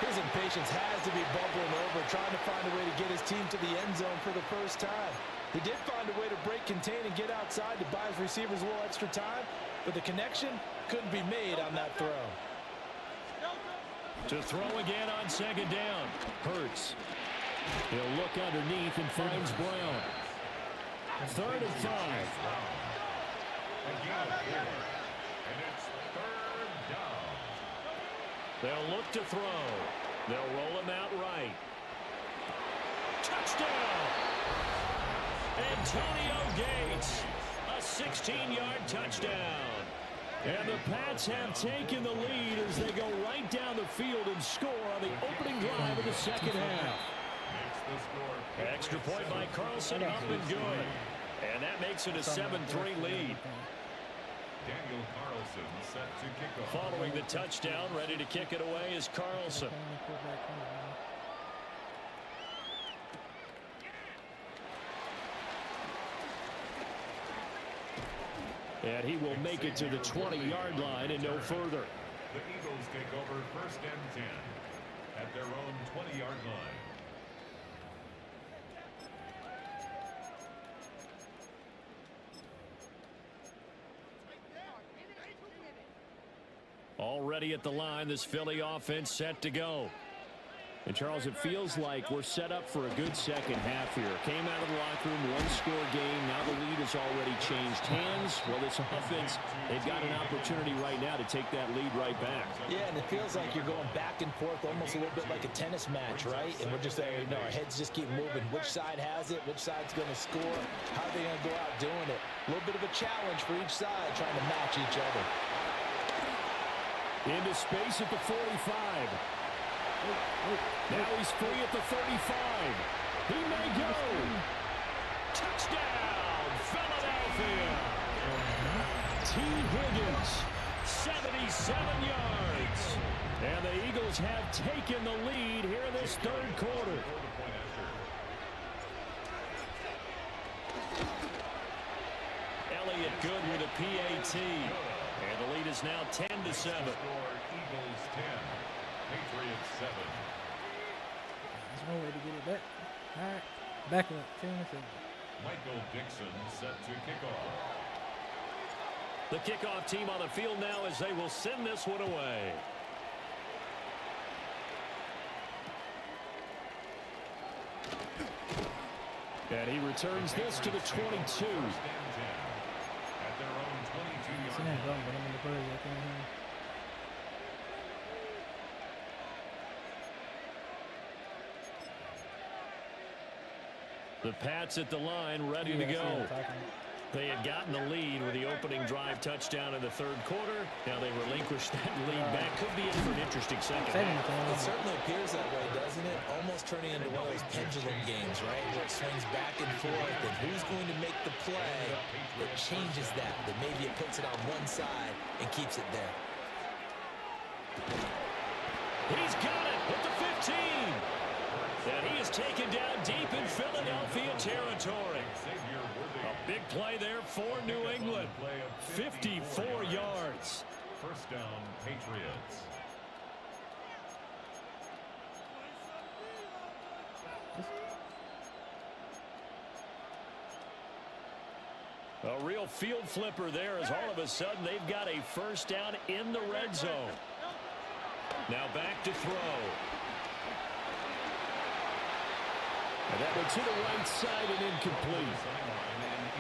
His impatience has to be bubbling over, trying to find a way to get his team to the end zone for the first time. He did find a way to break, contain, and get outside to buy his receivers a little extra time, but the connection couldn't be made on that throw. To throw again on second down. Hurts. He'll look underneath and finds Brown. 3rd and 5. And it's 3rd down. They'll look to throw. They'll roll him out right. Touchdown! Antonio Gates. A 16-yard touchdown. And the Pats have taken the lead as they go right down the field and score on the opening drive of the second half. Extra point by Carlson, up and good. And that makes it a 7-3 lead. Daniel Carlson set to kick off. Following the touchdown, ready to kick it away is Carlson. And he will make it to the 20-yard line and no further. The Eagles take over 1st and 10 at their own 20-yard line. Already at the line, this Philly offense set to go. And Charles, it feels like we're set up for a good second half here. Came out of the locker room, one-score game. Now the lead has already changed hands. Well, this offense, they've got an opportunity right now to take that lead right back. Yeah, and it feels like you're going back and forth, almost a little bit like a tennis match, right? And we're just there, our heads just keep moving. Which side has it? Which side's going to score? How are they going to go out doing it? A little bit of a challenge for each side, trying to match each other. Into space at the 45. Now he's free at the 35. He may go. Touchdown, Philadelphia. T. Higgins, 77 yards. And the Eagles have taken the lead here in this 3rd quarter. Elliott good with a PAT. And the lead is now 10-7. Eagles 10, Patriots 7. There's no way to get it back. All right, back up. 10-7. Michael Dixon set to kick off. The kickoff team on the field now as they will send this one away. And he returns this to the 22. At their own 22-yard line. The Pats at the line, ready to go. They had gotten the lead with the opening drive touchdown in the 3rd quarter. Now they relinquish that lead back. Could be in for an interesting second half. It certainly appears that way, doesn't it? Almost turning into one of those pendulum games, right? Where it swings back and forth, and who's going to make the play that changes that? That maybe it puts it on one side and keeps it there. He's got it at the 15. And he is taken down deep in Philadelphia territory. A big play there for New England. 54 yards. 1st down, Patriots. A real field flipper there as all of a sudden they've got a 1st down in the red zone. Now back to throw. And that one to the right side and incomplete.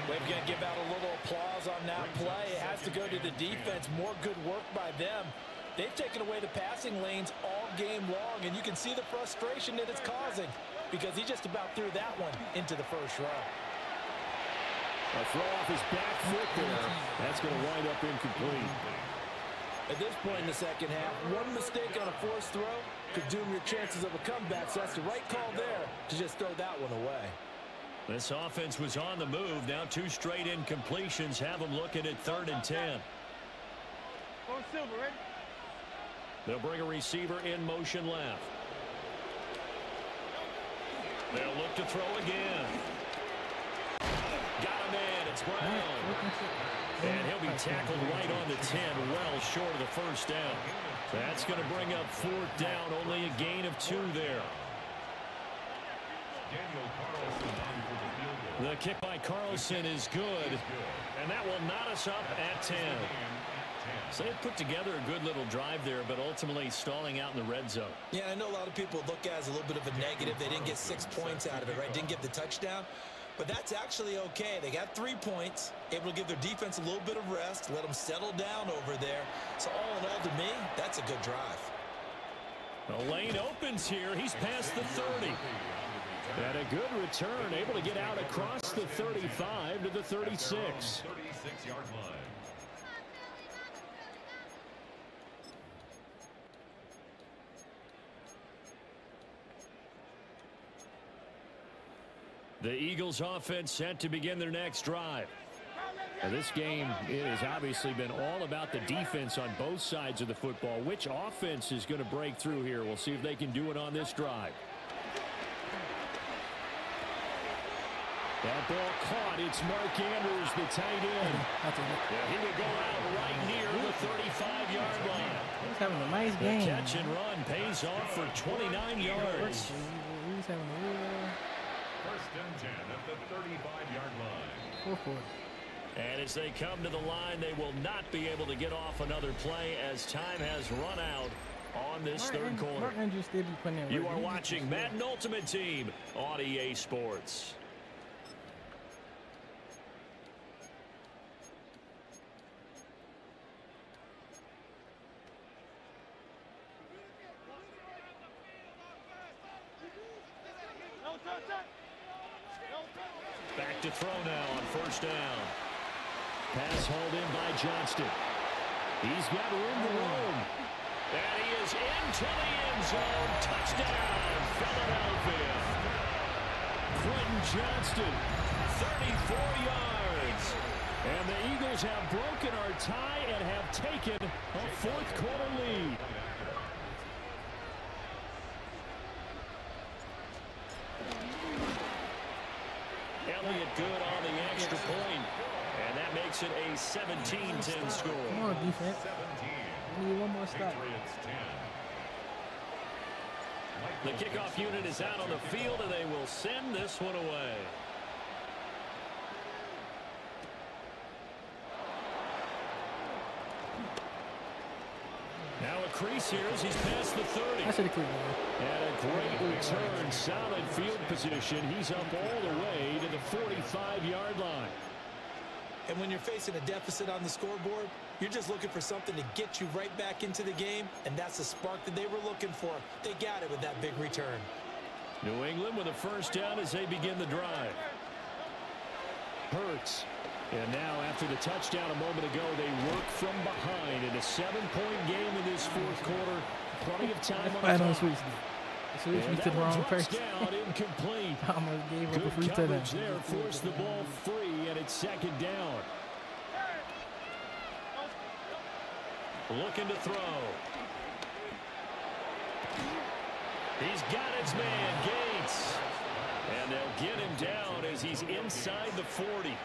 We're going to give out a little applause on that play. It has to go to the defense. More good work by them. They've taken away the passing lanes all game long, and you can see the frustration that it's causing because he just about threw that one into the 1st row. A throw off his back foot there. That's going to wind up incomplete. At this point in the second half, one mistake on a forced throw could doom your chances of a comeback, so that's the right call there to just throw that one away. This offense was on the move. Now 2 straight incompletions have them looking at 3rd and 10. They'll bring a receiver in motion left. They'll look to throw again. Got him in. It's Brown. And he'll be tackled right on the 10, well short of the first down. That's going to bring up 4th down, only a gain of 2 there. The kick by Carlson is good, and that will knot us up at 10. So they put together a good little drive there, but ultimately stalling out in the red zone. Yeah, I know a lot of people look at it as a little bit of a negative. They didn't get 6 points out of it, right? Didn't get the touchdown. But that's actually okay. They got 3 points, able to give their defense a little bit of rest, let them settle down over there. So all in all, to me, that's a good drive. The lane opens here. He's past the 30. And a good return, able to get out across the 35 to the 36. 36-yard line. The Eagles offense set to begin their next drive. Now this game, it has obviously been all about the defense on both sides of the football. Which offense is going to break through here? We'll see if they can do it on this drive. That ball caught. It's Mark Andrews, the tight end. Yeah, he would go out right near the 35-yard line. He's having a nice game. The catch and run pays off for 29 yards. He's having a real... 1st and 10 at the 35-yard line. 4-4. And as they come to the line, they will not be able to get off another play as time has run out on this third quarter. You are watching Madden Ultimate Team on EA Sports. Back to throw now on 1st down. Pass hauled in by Johnston. He's got room to roam. And he is into the end zone. Touchdown, Philadelphia. Quentin Johnston, 34 yards. And the Eagles have broken our tie and have taken a 4th quarter lead. Elliott good on the extra point, and that makes it a 17-10 score. Come on, defense. We need one more stop. The kickoff unit is out on the field, and they will send this one away. Now a crease here as he's past the 30. I should have cleared And a great return, solid field position. He's up all the way to the 45-yard line. And when you're facing a deficit on the scoreboard, you're just looking for something to get you right back into the game, and that's the spark that they were looking for. They got it with that big return. New England with a 1st down as they begin the drive. Hurts. And now after the touchdown a moment ago, they work from behind in a 7-point game in this 4th quarter. Plenty of time on the clock. Switch me to the wrong person. Down, incomplete. I almost gave up a Good free coverage touchdown. there, forced the ball free, and it's 2nd down. Looking to throw. He's got his man, Gates. And they'll get him down as he's inside the 40.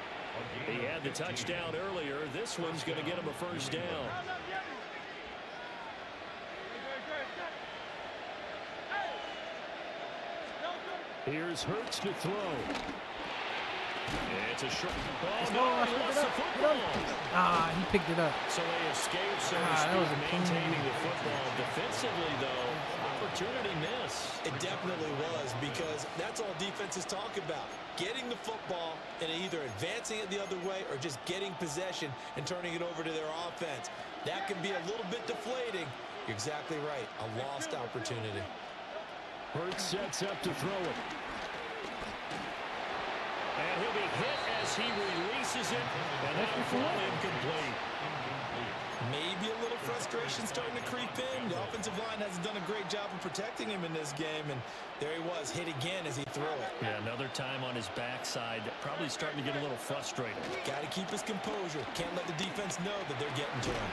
He had the touchdown earlier. This one's going to get him a 1st down. Here's Hurts to throw. It's a short. Oh, no, he lost the football. Ah, he picked it up. So they escaped, so that was a maintaining the football. Defensively, though, opportunity miss. It definitely was, because that's all defenses talk about. Getting the football and either advancing it the other way or just getting possession and turning it over to their offense. That can be a little bit deflating. You're exactly right. A lost opportunity. Hurts sets up to throw it. And he'll be hit as he releases it. And that will fall incomplete. Maybe a little frustration starting to creep in. The offensive line hasn't done a great job of protecting him in this game. And there he was, hit again as he threw it. Yeah, another time on his backside. Probably starting to get a little frustrated. Got to keep his composure. Can't let the defense know that they're getting to him.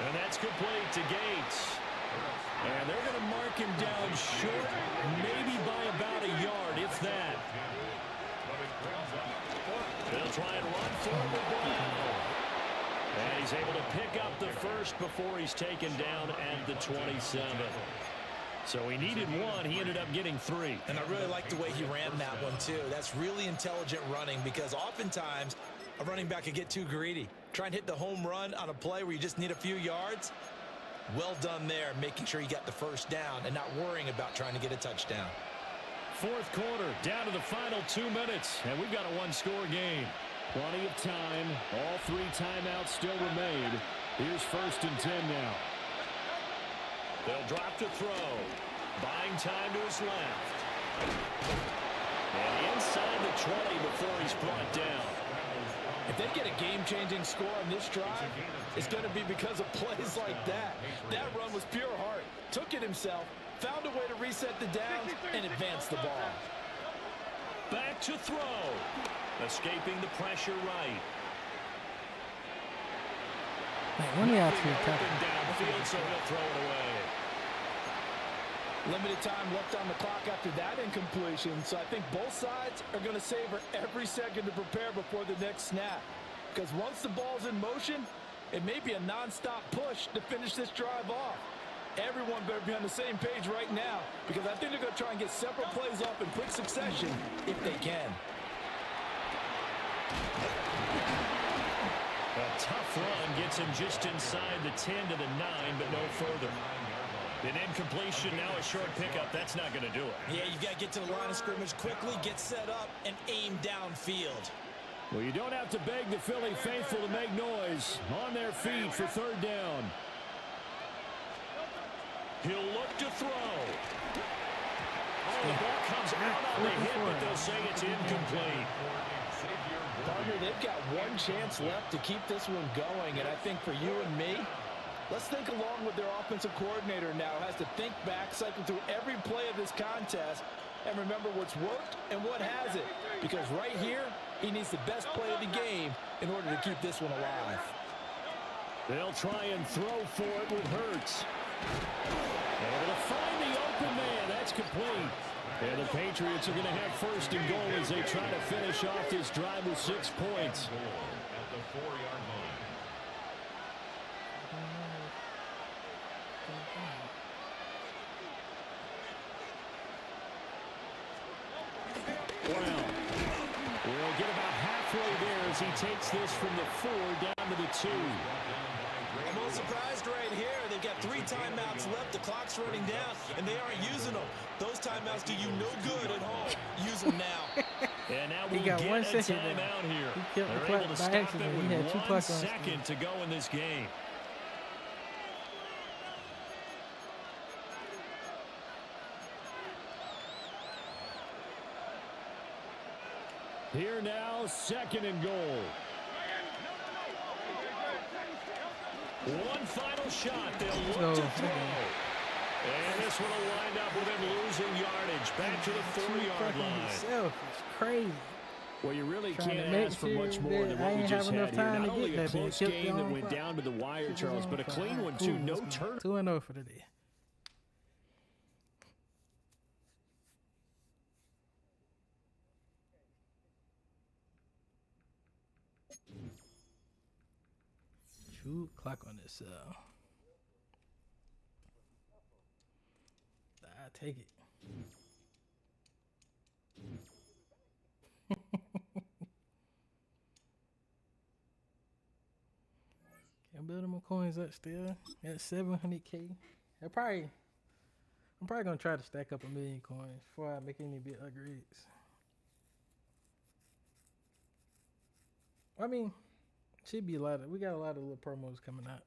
And that's complete to Gates. And they're going to mark him down short, maybe by about a yard, if that. They'll try and run forward. he's able to pick up the first before he's taken down at the 27. So he needed one. He ended up getting 3. And I really like the way he ran that one, too. That's really intelligent running because oftentimes a running back could get too greedy. Try and hit the home run on a play where you just need a few yards. Well done there, making sure you got the first down and not worrying about trying to get a touchdown. Fourth quarter, down to the final 2 minutes, and we've got a one-score game. Plenty of time. All 3 timeouts still remain. Here's 1st and 10 now. They'll drop to throw. Buying time to his left. And inside the 20 before he's brought down. If they get a game-changing score on this drive, it's going to be because of plays like that. That run was pure heart. Took it himself, found a way to reset the downs, and advance the ball. Back to throw. Escaping the pressure right. Man, when y'all two Downfield, so he'll throw it away. Limited time left on the clock after that incompletion, so I think both sides are going to savor every second to prepare before the next snap. Because once the ball's in motion, it may be a non-stop push to finish this drive off. Everyone better be on the same page right now, because I think they're going to try and get several plays off in quick succession if they can. A tough run gets him just inside the 10 to the 9, but no further. An incompletion, now a short pickup. That's not going to do it. Yeah, you've got to get to the line of scrimmage quickly, get set up, and aim downfield. Well, you don't have to beg the Philly faithful to make noise. On their feet for 3rd down. He'll look to throw. Oh, the ball comes out on the hit, but they'll say it's incomplete. Partner, they've got one chance left to keep this one going, and I think for you and me, let's think along with their offensive coordinator now. Has to think back, cycle through every play of this contest, and remember what's worked and what hasn't. Because right here, he needs the best play of the game in order to keep this one alive. They'll try and throw for it with Hurts. Able to find the open man. That's complete. And the Patriots are going to have 1st and goal as they try to finish off this drive with 6 points. At the 4-yard line. Brown will get about halfway there as he takes this from the 4 down to the 2. I'm a little surprised right here. They've got 3 timeouts left. The clock's running down, and they aren't using them. Those timeouts do you no good at home. Use them now. And now we'll He got get 1 a second timeout there. here. He killed the They're clock able to by stop accident. it He with had 2 1 clocks on second to go in this game. Here now, 2nd and goal. One final shot. They'll look to throw. And this one will wind up with him losing yardage. Back to the 4-yard line. It's crazy. Well, you really Trying to can't make ask for sure much more than that I what we ain't just have enough had here. time Not to only get a that, but close kept game that on went fire. down to the wire, Charles, but a clean one, Cool. too. No turn. 2-0 for today. Shoot, clock on this. I take it. Can't build them coins up still. At 700K. I'm probably gonna try to stack up 1 million coins before I make any big upgrades. I mean, should be we got a lot of little promos coming out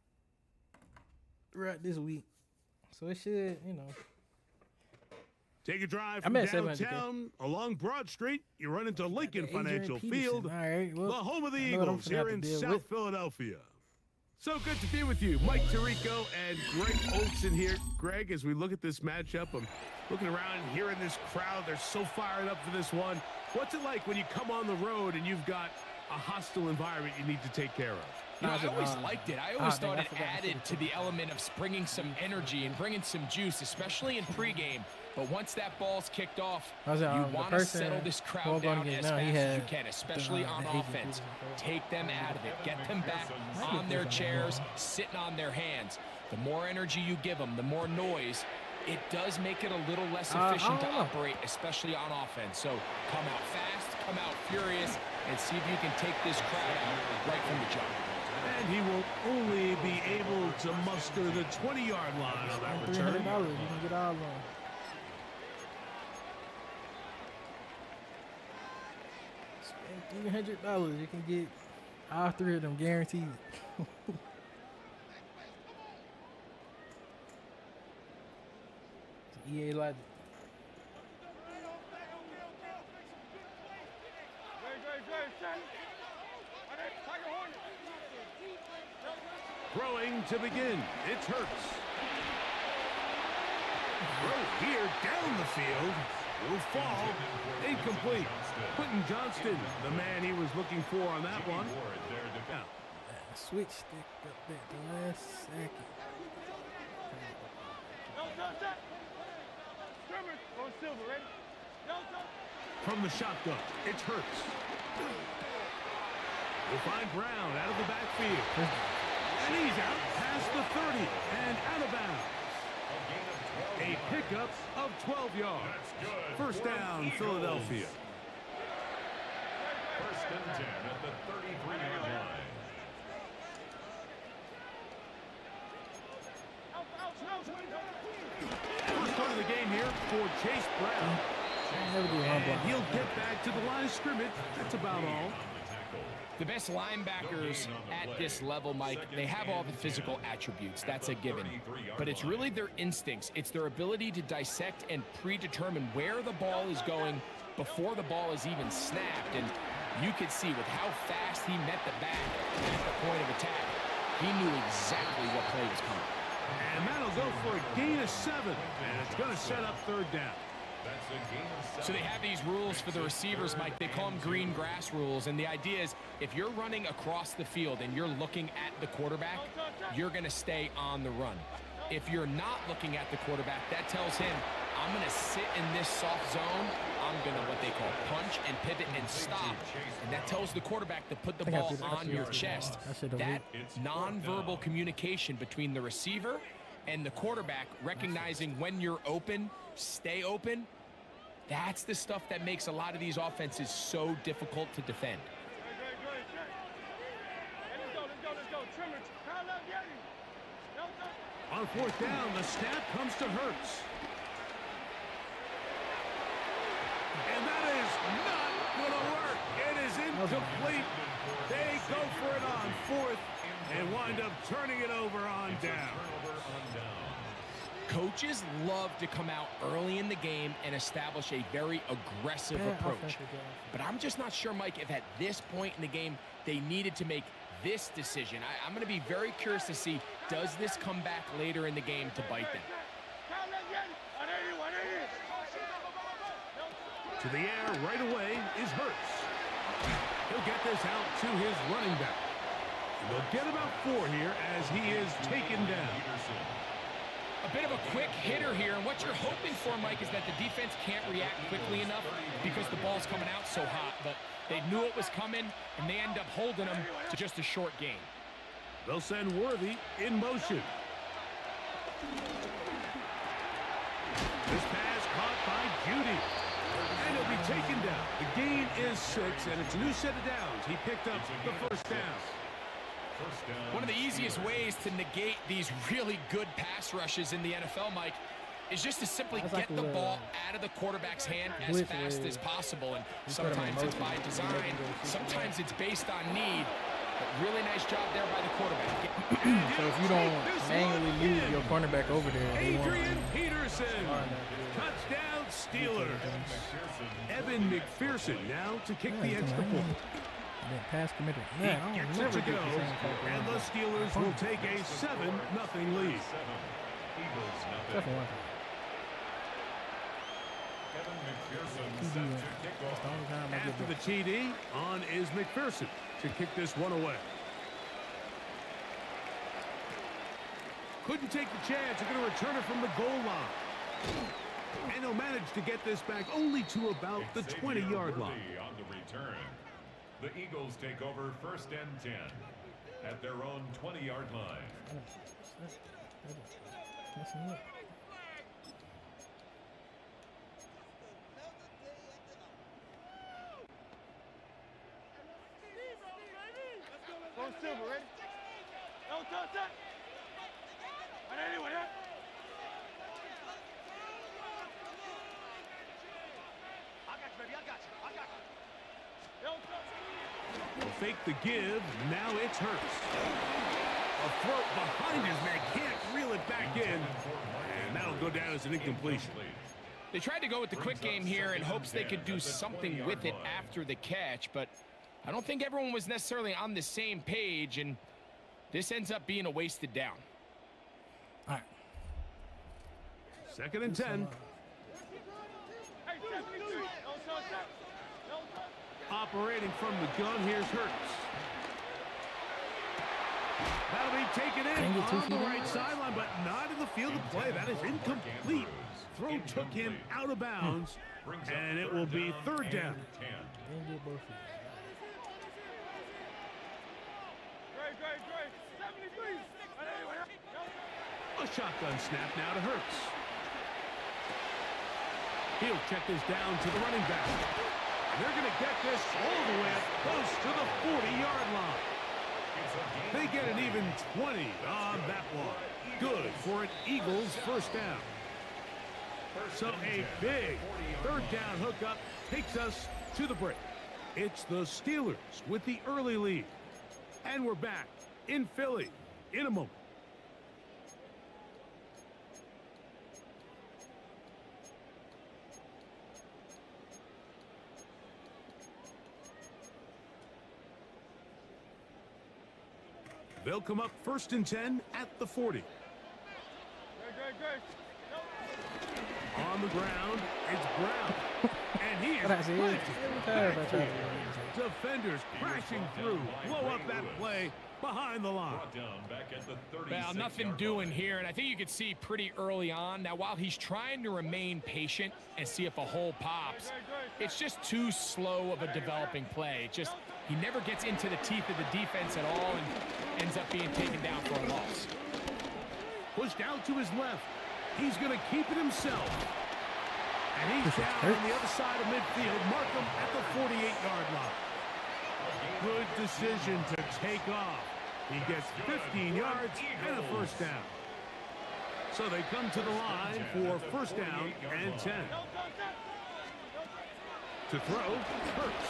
throughout this week. So it should, Take a drive I'm from at 700K. downtown along Broad Street. You run into Lincoln Adrian Financial Peterson. Field, All right, well, the home of the I know what I'm Eagles finna have here to in deal South with. Philadelphia. So good to be with you. Mike Tirico and Greg Olson here. Greg, as we look at this matchup, I'm looking around and hearing this crowd. They're so fired up for this one. What's it like when you come on the road and you've got a hostile environment you need to take care of. You know, I always liked it. I always thought it added to the element of bringing some energy and bringing some juice, especially in pregame. But once that ball's kicked off, you want to settle this crowd down as fast as you can, especially on offense. Take them out of it. Get them back on their chairs, sitting on their hands. The more energy you give them, the more noise, it does make it a little less efficient to operate, especially on offense. So come out fast, come out furious, and see if you can take this crowd out right from the jump. And he will only be able to muster the 20-yard line on that return. $300, you can get all of them. Spend $300, you can get all 3 of them guaranteed. EA logic. Throwing to begin. It's Hurts. Throw here down the field. Will fall. Incomplete. Quentin Johnston, the man he was looking for on that one. Now, Switch stick up at the last second. from the shotgun, it's Hurts. We'll find Brown out of the backfield. And he's out past the 30 and out of bounds. A pickup of 12 yards. First down, Philadelphia. First and 10 at the 33-yard line. First one of the game here for Chase Brown. And he'll get back to the line of scrimmage. That's about all. The best linebackers at this level, Mike, they have all the physical attributes. That's a given. But it's really their instincts. It's their ability to dissect and predetermine where the ball is going before the ball is even snapped. And you could see with how fast he met the back at the point of attack, he knew exactly what play was coming. And that'll go for a gain of 7. And it's going to set up third down. So they have these rules for the receivers, Mike. They call them green grass rules. And the idea is if you're running across the field and you're looking at the quarterback, you're going to stay on the run. If you're not looking at the quarterback, that tells him, I'm going to sit in this soft zone. I'm going to what they call punch and pivot and stop. And that tells the quarterback to put the ball on your chest. That nonverbal communication between the receiver and the quarterback, recognizing when you're open, stay open, that's the stuff that makes a lot of these offenses so difficult to defend. On fourth down, the snap comes to Hurts. And that is not going to work. It is incomplete. They go for it on fourth and wind up turning it over on down. Coaches love to come out early in the game and establish a very aggressive approach. But I'm just not sure, Mike, if at this point in the game they needed to make this decision. I'm going to be very curious to see, does this come back later in the game to bite them? To the air right away is Hurts. He'll get this out to his running back. And they'll get about 4 here as he is taken down. A bit of a quick hitter here, and what you're hoping for, Mike, is that the defense can't react quickly enough because the ball's coming out so hot, but they knew it was coming, and they end up holding them to just a short gain. They'll send Worthy in motion. This pass caught by Judy. And he'll be taken down. The gain is 6, and it's a new set of downs. He picked up the first down. One of the easiest ways to negate these really good pass rushes in the NFL, Mike, is just to simply get the ball out of the quarterback's hand as fast as possible. And sometimes it's by design, sometimes it's based on need. But really nice job there by the quarterback. So if you don't manually move your cornerback over there, Adrian Peterson, touchdown Steelers. Evan McPherson now to kick the extra point. Pass committed. He gets it to go, and the Steelers will take a 7-0 lead. TD. That's the only time I After get the TD, on is McPherson to kick this one away. Couldn't take the chance. They're going to return it from the goal line. And he'll manage to get this back only to about the 20-yard line. On the return, the Eagles take over 1st and 10 at their own 20-yard line. Will fake the give. Now it's Hurts. A throw behind his man. Can't reel it back in. And that'll go down as an incompletion. They tried to go with the quick game here in hopes they could do something with it after the catch, but I don't think everyone was necessarily on the same page, and this ends up being a wasted down. All right. 2nd and 10. Operating from the gun, here's Hurts. That'll be taken in on the right sideline, but not in the field of play. That is incomplete. Throw took him out of bounds, and it will be 3rd down. A shotgun snap now to Hurts. He'll check this down to the running back. They're going to get this all the way up close to the 40-yard line. They get an even 20 on that one. Good for an Eagles 1st down. So a big 3rd down hookup takes us to the break. It's the Steelers with the early lead. And we're back in Philly in a moment. They'll come up 1st and 10 at the 40. On the ground, it's Brown. And he is planted. Defenders crashing through. Blow up that play behind the line. Well, nothing doing here, and I think you could see pretty early on. Now, while he's trying to remain patient and see if a hole pops, it's just too slow of a developing play. It just, he never gets into the teeth of the defense at all and ends up being taken down for a loss. Pushed out to his left. He's going to keep it himself. And he's down on the other side of midfield. Mark him at the 48-yard line. Good decision to take off. He gets 15 yards and a 1st down. So they come to the line for 1st down and 10. To throw, Hurts.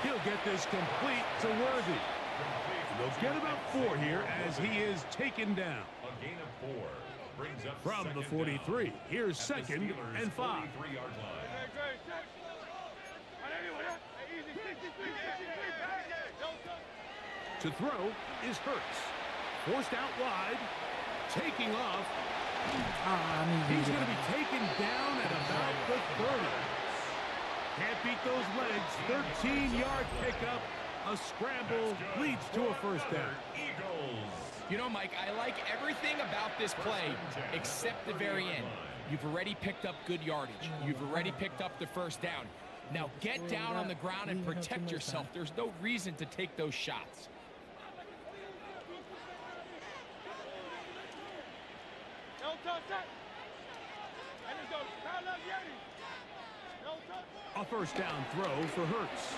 He'll get this complete to Worthy. They'll get about 4 here as he is taken down. A gain of 4 brings up from the 43. Here's 2nd and 5. To throw is Hurts. Forced out wide. Taking off. He's going to be taken down at about the 30. Can't beat those legs. 13-yard pickup. A scramble leads to a 1st down. You know, Mike, I like everything about this play except the very end. You've already picked up good yardage. You've already picked up the 1st down. Now get down on the ground and protect yourself. There's no reason to take those shots. A 1st down throw for Hurts.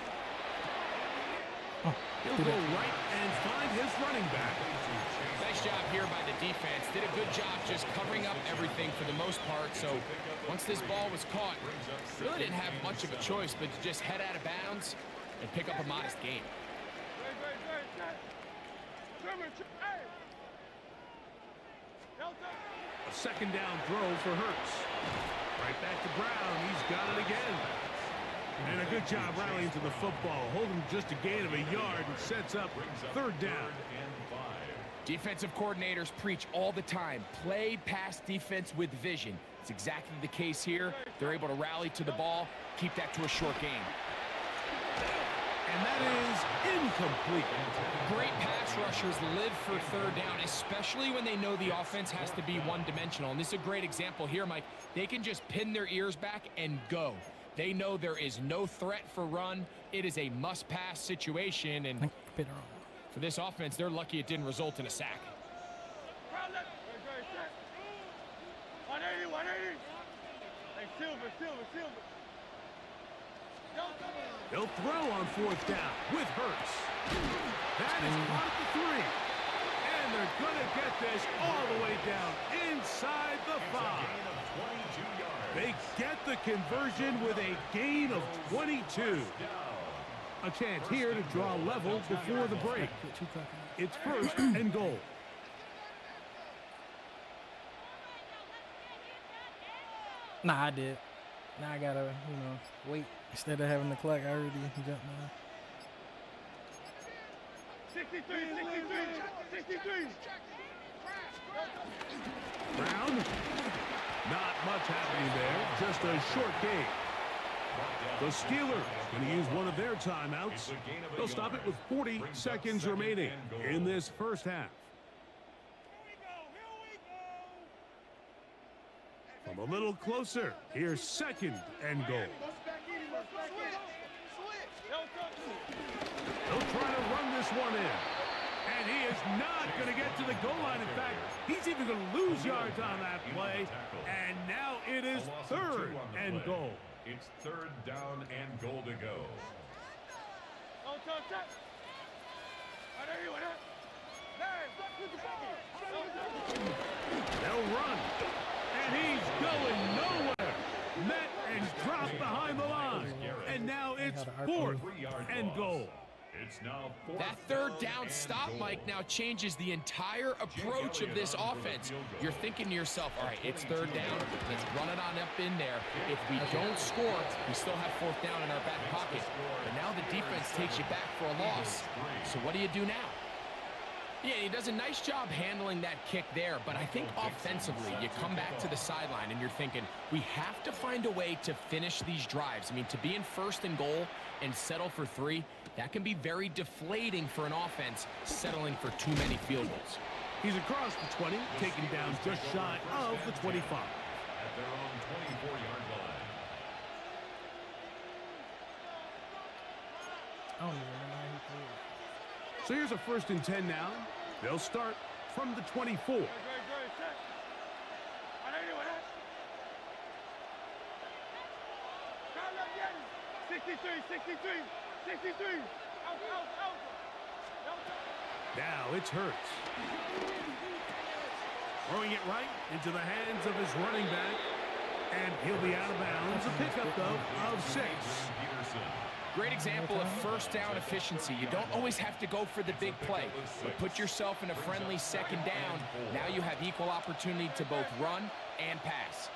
He'll go right and find his running back. Nice job here by the defense. Did a good job just covering up everything for the most part. So once this ball was caught, really didn't have much of a choice but to just head out of bounds and pick up a modest gain. A 2nd down throw for Hurts. Right back to Brown. He's got it again. And a good job rallying to the football, holding just a gain of a yard and sets up third down. Defensive coordinators preach all the time, play pass defense with vision. It's exactly the case here. They're able to rally to the ball, keep that to a short game. And that is incomplete. Great pass rushers live for third down, especially when they know the offense has to be one-dimensional. And this is a great example here, Mike. They can just pin their ears back and go. They know there is no threat for run. It is a must-pass situation. And for this offense, they're lucky it didn't result in a sack. 180, 180. Hey, Silver. They'll throw on fourth down with Hurts. That is caught at the 3. And they're going to get this all the way down inside the 5. They get the conversion with a gain of 22. A chance here to draw level before the break. It's first and goal. Nah, I did. Now I gotta, wait. Instead of having the clock, I already jumped now. 63. Brown. Not much happening there. Just a short game. The Steelers going to use one of their timeouts. They'll stop it with 40 seconds remaining in this first half. From a little closer, here's second and goal. They'll try to run this one in. And he is not going to get to the goal line. In fact, he's even going to lose yards on that play. And now it is third and goal. It's third down and goal to go. They'll run. And he's going nowhere. Met and dropped behind the line. And now it's fourth and goal. That third down stop, Mike, now changes the entire approach of this offense. You're thinking to yourself, all right, it's third down. Let's run it on up in there. If we don't score, we still have fourth down in our back pocket. But now the defense takes you back for a loss. So what do you do now? Yeah, he does a nice job handling that kick there, but I think offensively, you come back to the sideline and you're thinking, we have to find a way to finish these drives. I mean, to be in first and goal and settle for 3, that can be very deflating for an offense settling for too many field goals. He's across the 20, taken down just shy of the 25. At their own 24-yard line. I don't even remember how he played. So here's a first and 10 now. They'll start from the 24. 63. Now it's Hurts. Throwing it right into the hands of his running back. And he'll be out of bounds. A pickup, though, of 6. Great example of first down efficiency. You don't always have to go for the big play, but put yourself in a friendly second down. Now you have equal opportunity to both run and pass.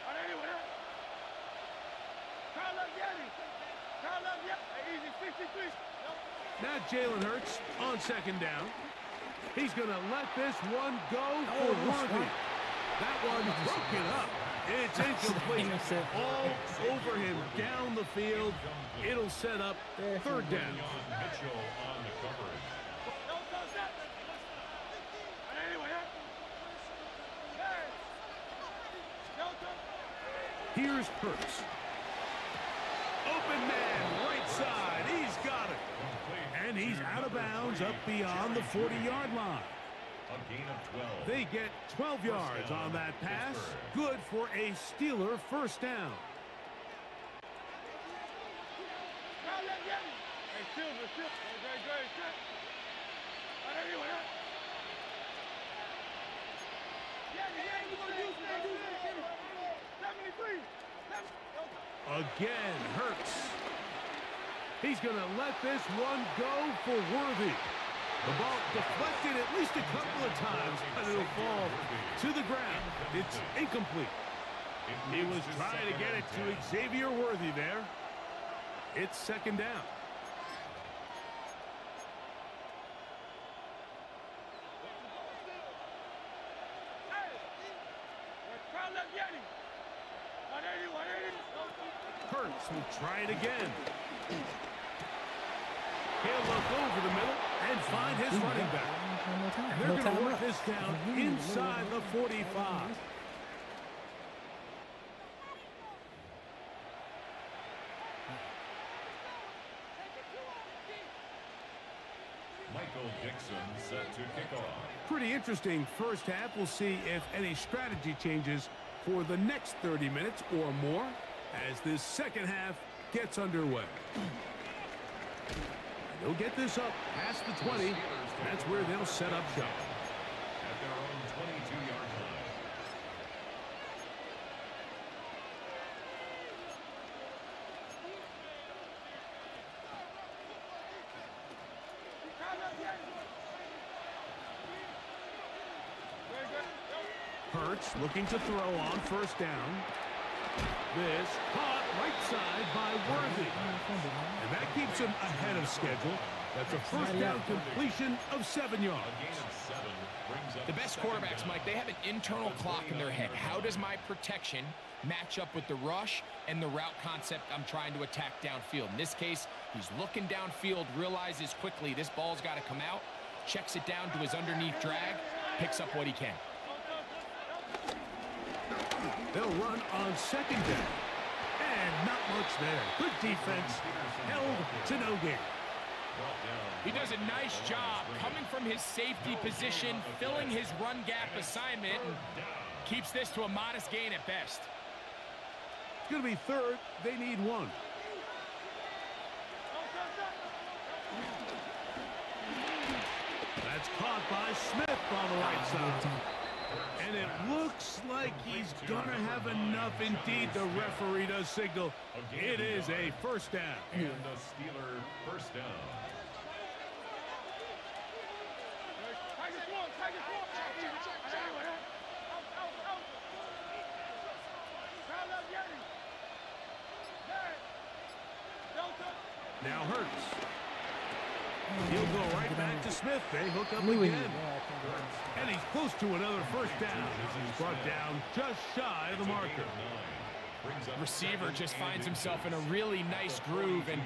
Now Jalen Hurts on second down. He's going to let this one go for Worthy. That one broken up. It's incomplete. All over him down the field. It'll set up third down. Mitchell on the coverage. Here's Hurts. Open man, right side. He's got it. And he's out of bounds up beyond the 40-yard line. A gain of 12. They get 12 yards on that pass. Good for a Steeler first down. Again, Hurts. He's going to let this one go for Worthy. The ball deflected at least a couple of times, and it'll fall to the ground. It's incomplete. He was trying to get it to Xavier Worthy there. It's second down. Hurts will try it again. He'll look over the middle and find his running back. They're going to work this down inside the 45. Michael Dixon set to kick off. Pretty interesting first half. We'll see if any strategy changes for the next 30 minutes or more as this second half gets underway. They'll get this up past the 20. That's where they'll set up shop. At their own 22-yard line. Hurts looking to throw on first down. This caught right side by Worthy. And that keeps him ahead of schedule. That's a first down completion of 7 yards. The best quarterbacks, Mike, they have an internal clock in their head. How does my protection match up with the rush and the route concept I'm trying to attack downfield? In this case, he's looking downfield, realizes quickly this ball's got to come out, checks it down to his underneath drag, picks up what he can. They'll run on second down. And not much there. Good defense. Held to no gain. He does a nice job coming from his safety position, filling his run gap assignment, and keeps this to a modest gain at best. It's going to be third. They need one. That's caught by Smith on the right side. And it looks like he's going to have enough indeed. The referee does signal. It is a first down. And the Steeler first down. Now Hurts. He'll go right back to Smith. They hook up again. And he's close to another first down as he's brought down just shy of the marker. Receiver just finds himself in a really nice groove, and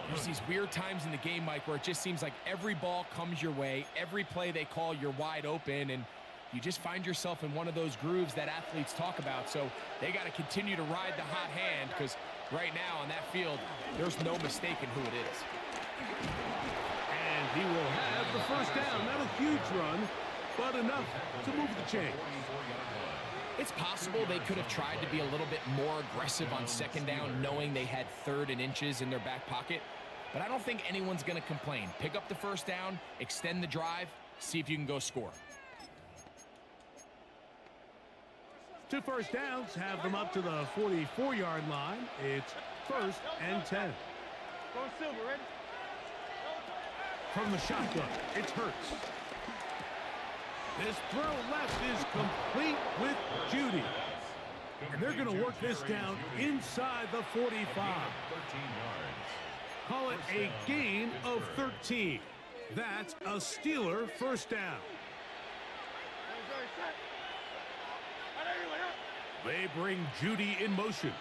there's these weird times in the game, Mike, where it just seems like every ball comes your way, every play they call, you're wide open, and you just find yourself in one of those grooves that athletes talk about. So they got to continue to ride the hot hand, because right now on that field, there's no mistaking who it is. And he will have the first down. Not a huge run, but enough to move the chains. It's possible they could have tried to be a little bit more aggressive on second down, knowing they had 3rd and inches in their back pocket. But I don't think anyone's going to complain. Pick up the first down, extend the drive, see if you can go score. 2 first downs have them up to the 44-yard line. It's 1st and 10. Go Silver, ready? From the shotgun, it's Hurts. This throw left is complete with Judy. And they're going to work this down inside the 45. Call it a gain of 13. That's a Steeler first down. They bring Judy in motion.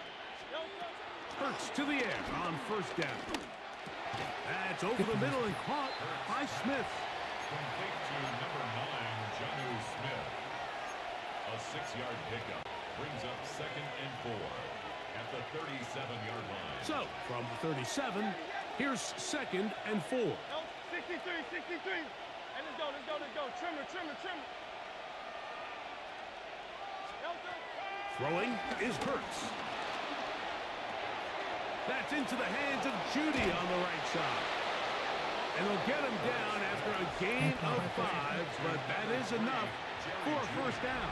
Hurts to the air on first down. That's over the middle and caught by Smith. Complete to number 9, Jonnu Smith. A 6-yard pickup brings up 2nd and 4 at the 37-yard line. So, from the 37, here's 2nd and 4. 63. And let's go. Trimmer. Throwing is Hurts. That's into the hands of Judy on the right side. And they'll get him down after a gain of 5, but that is enough for a first down.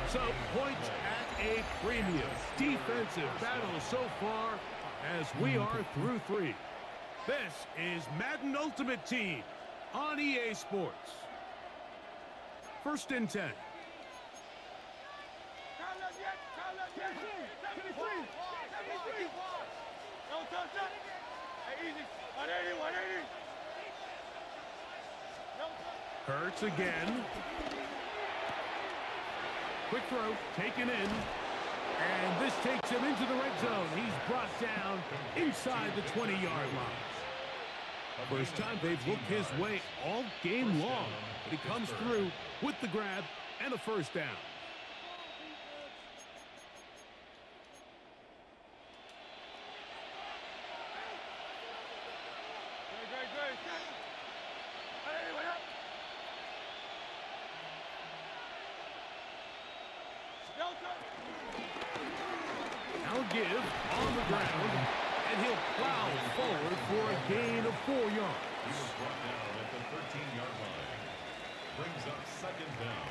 So, points at a premium. Defensive battle so far as we are through 3. This is Madden Ultimate Team on EA Sports. 1st and 10. Don't touch that. Hey, easy. 180, 180. Don't touch. Hurts again. Quick throw, taken in. And this takes him into the red zone. He's brought down inside the 20-yard line. First time they've looked his way all game long. But he comes through with the grab and a first down. Great. Hey, what up? Don't touch. Now give on the ground, and he'll plow forward for a gain of 4 yards. He was brought down at the 13-yard line. Brings up second down.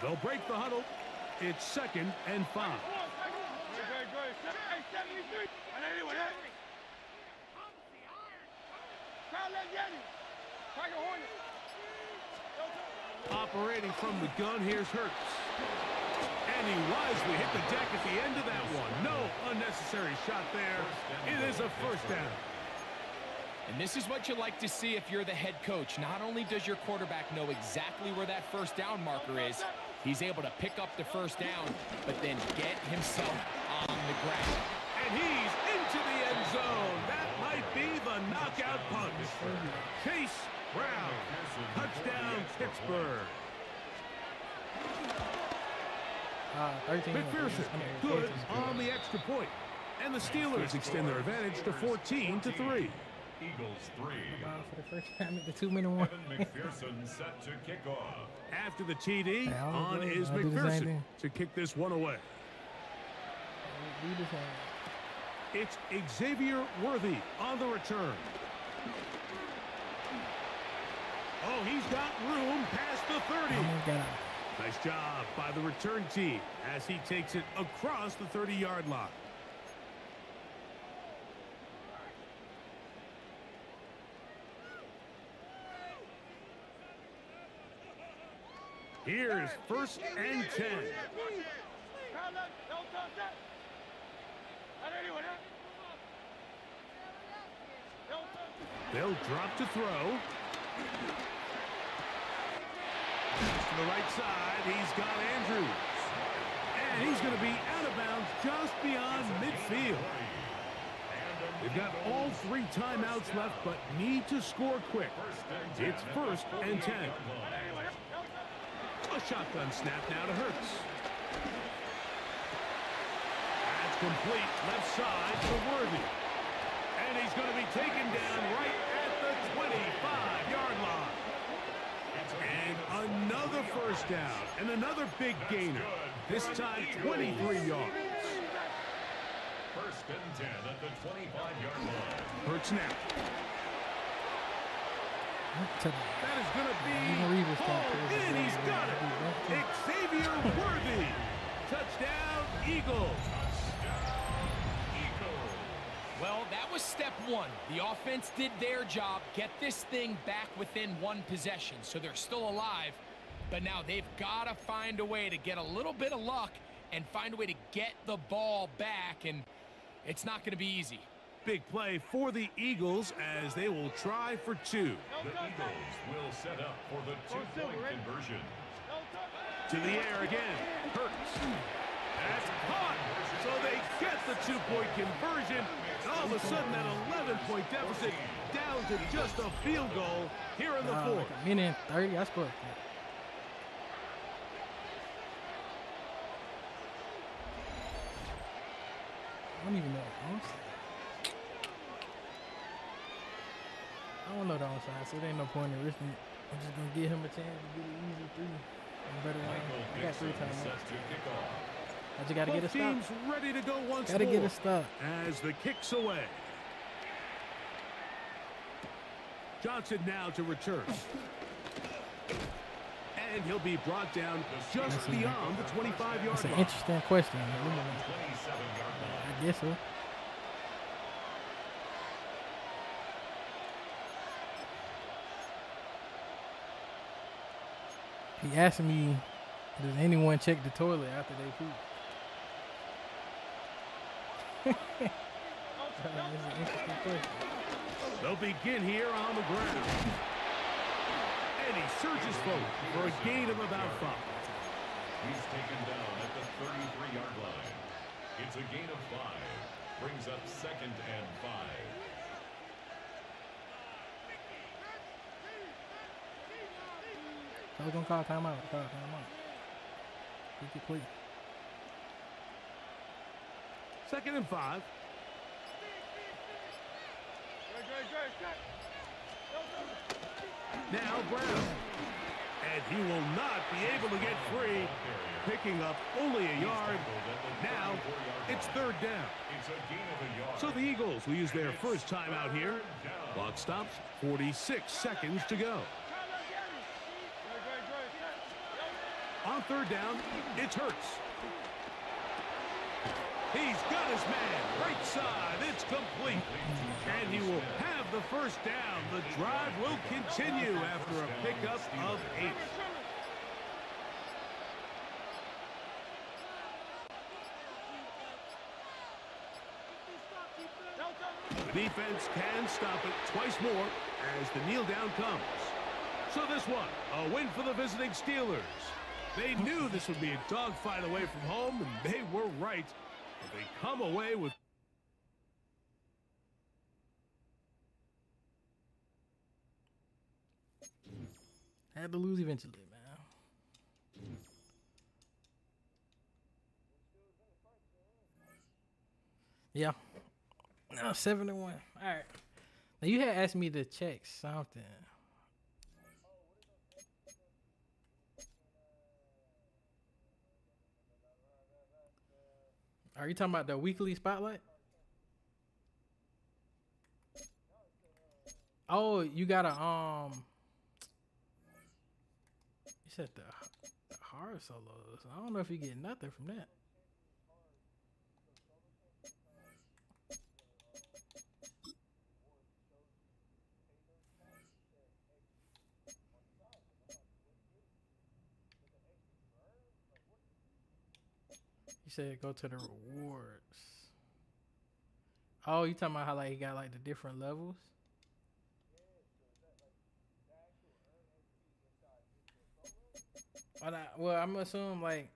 They'll break the huddle. It's 2nd and 5. Great. 73. 180, 180. Crowd like Yeti. Tiger Hornet. Don't touch. Operating from the gun, here's Hurts. And he wisely hit the deck at the end of that one. No unnecessary shot there. It is a first down. And this is what you like to see if you're the head coach. Not only does your quarterback know exactly where that first down marker is, he's able to pick up the first down, but then get himself on the ground. And he's into the end zone. That might be the knockout punch. Chase Brown. Touchdown, Pittsburgh. McPherson, good on the extra point. And the Steelers extend their advantage to 14-3. Eagles 3. For the first time at the 2-minute one. Evan McPherson set to kick off. After the TD, Yeah, on I'll is do the same McPherson thing. to kick this one away. It's Xavier Worthy on the return. Oh, he's got room past the 30. Nice job by the return team as he takes it across the 30-yard line. Here's 1st and 10. Don't touch that. 180, 180. Don't touch. They'll drop to throw. To the right side, he's got Andrews. And he's going to be out of bounds just beyond midfield. They've got all 3 timeouts left, but need to score quick. It's 1st and 10. A shotgun snap now to Hurts. That's complete left side to Worthy. And he's going to be taken down right at the 25-yard line. And another first down and another big gainer. This time 23 yards. 1st and 10 at the 25-yard line. Hurts now. That is going to be hauled in. He's got it. Xavier Worthy. Touchdown, Eagles. Well, that was step 1. The offense did their job, get this thing back within 1 possession, so they're still alive. But now they've got to find a way to get a little bit of luck and find a way to get the ball back, and it's not going to be easy. Big play for the Eagles as they will try for 2. The Eagles will set up for the 2-point conversion. To the air again. Hurts. That's caught. So they get the 2-point conversion. And all of a sudden, that 11-point deficit down to just a field goal here in the 4th. Like a minute and 30, I scored. I don't even know the onside. I don't know the onside, so there ain't no point in risking it. I'm just gonna give him a chance to get an easy 3. I got 3 timeouts. I just gotta get a stop. Teams ready to go once Gotta more get a stop. as the kick's away. Johnson now to return. And he'll be brought down just beyond the 25-yard That's an line. interesting question. I guess so. He asked me, does anyone check the toilet after they poop? They'll begin here on the ground. And he surges forward for a gain of about 5. He's taken down at the 33-yard line. It's a gain of 5. Brings up 2nd and 5. I was gonna call timeout. Call timeout. Quick. 2nd and 5. Now Brown. And he will not be able to get free, picking up only a yard. Now it's 3rd down. So the Eagles will use their first timeout here. Clock stops, 46 seconds to go. On 3rd down, it's Hurts. He's got his man, right side, it's complete. And he will have the first down. The drive will continue after a pickup of 8. The defense can stop it twice more as the kneel down comes. So this one, a win for the visiting Steelers. They knew this would be a dogfight away from home, and they were right. They come away with... Had to lose eventually, man. Yeah. No, 7-1. All right. Now you had asked me to check something. Are you talking about the weekly spotlight? Oh, you gotta you said the hard solos. I don't know if you get nothing from that. You said go to the rewards. Oh, you talking about how like you got like the different levels? Well, I'm gonna assume like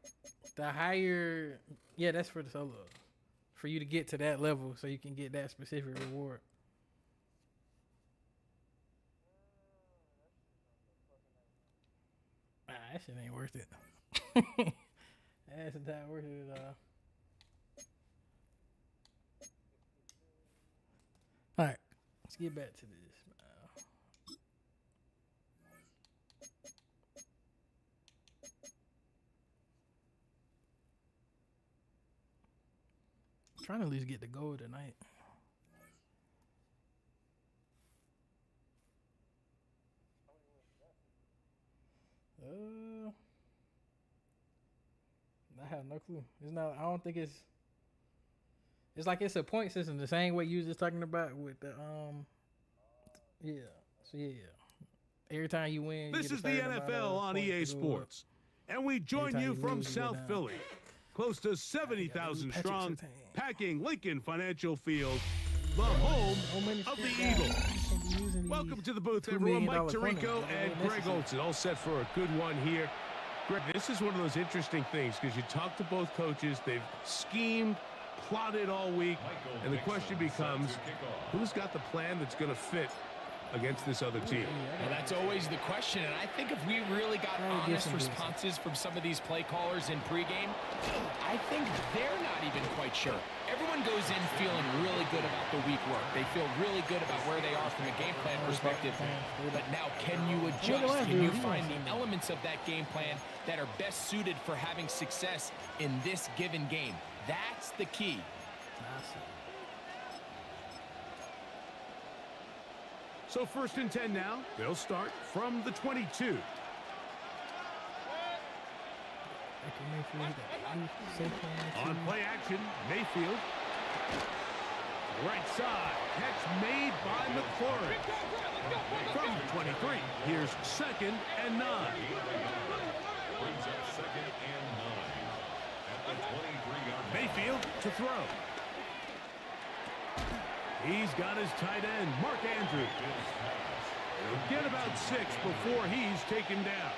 the higher, yeah, that's for the solo. For you to get to that level, so you can get that specific reward. That shit ain't worth it. That's not worth it at all. All right, let's get back to this. Trying to at least get the goal tonight. I have no clue. It's not. I don't think it's. It's like it's a point system, the same way you was just talking about with the Yeah. So yeah. Every time you win. This is the NFL on EA Sports, and we join you from South Philly. Close to 70,000 strong, packing Lincoln Financial Field, the home of the Eagles. Welcome to the booth, everyone. Mike Tirico and Greg Olson, all set for a good one here. Greg, this is one of those interesting things because you talk to both coaches. They've schemed, plotted all week, and the question becomes, who's got the plan that's going to fit against this other team? Well, that's always the question, and I think if we really got honest responses from some of these play callers in pregame, I think they're not even quite sure. Everyone goes in feeling really good about the week work. They feel really good about where they are from a game plan perspective. But now, can you adjust? Can you find the elements of that game plan that are best suited for having success in this given game? That's the key. So 1st and 10 now. They'll start from the 22. On play action, Mayfield. Right side. Catch made by McLaurin. From the 23, here's 2nd and 9. Brings up 2nd and 9 at the 23-yard line. Mayfield to throw. He's got his tight end, Mark Andrews. He'll get about 6 before he's taken down.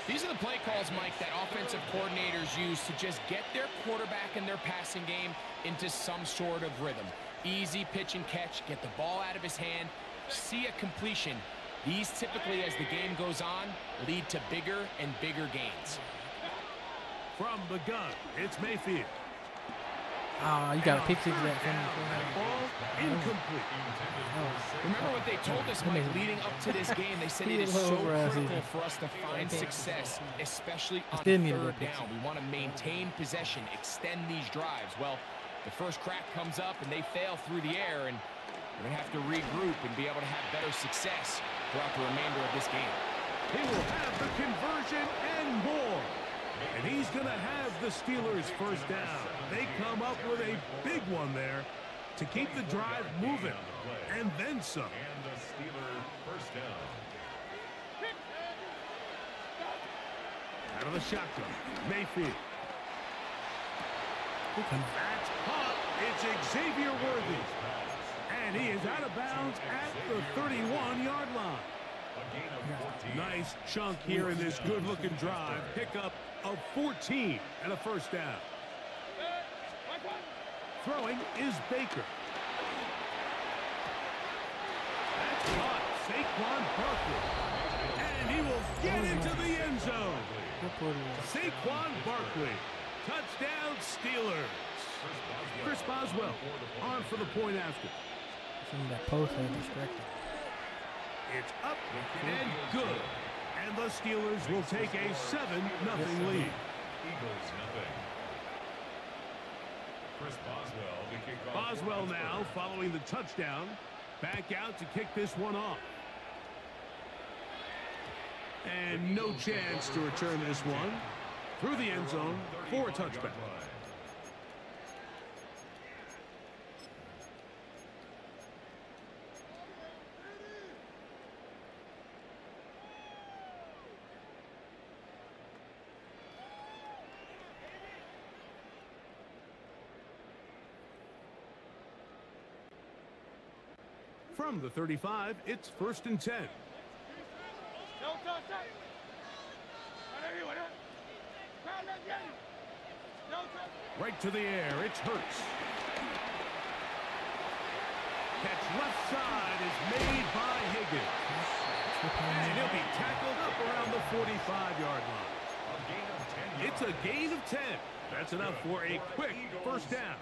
These are the play calls, Mike, that offensive coordinators use to just get their quarterback and their passing game into some sort of rhythm. Easy pitch and catch, get the ball out of his hand, see a completion. These typically, as the game goes on, lead to bigger and bigger gains. From the gun, it's Mayfield. You got to pick six that from ball incomplete. Remember what they told us, Mike, leading up to this game. They said it is so critical for us to find success, especially on third down. We want to maintain possession, extend these drives. Well, the first crack comes up and they fail through the air, and we're going to have to regroup and be able to have better success throughout the remainder of this game. He will have the conversion and more. And he's going to have the Steelers first down. They come up with a big one there to keep the drive moving. And then some. And the Steeler first down. Out of the shotgun, Mayfield. That's caught. It's Xavier Worthy. And he is out of bounds at the 31-yard line. Nice chunk here in this good-looking drive. Pickup of 14 and a first down. Throwing is Baker. That's caught. Saquon Barkley. And he will get into the end zone. Saquon Barkley. Touchdown Steelers. Chris Boswell on for the point after. Some of that post had distracted. It's up and good. And the Steelers will take a 7-0 lead. Eagles nothing. Chris Boswell now following the touchdown. Back out to kick this one off. And no chance to return this one. Through the end zone for a touchback. From the 35, it's 1st and 10. Right to the air, it's Hurts. Catch left side is made by Higgins. And he'll be tackled up around the 45-yard line. It's a gain of 10. That's enough for a quick first down.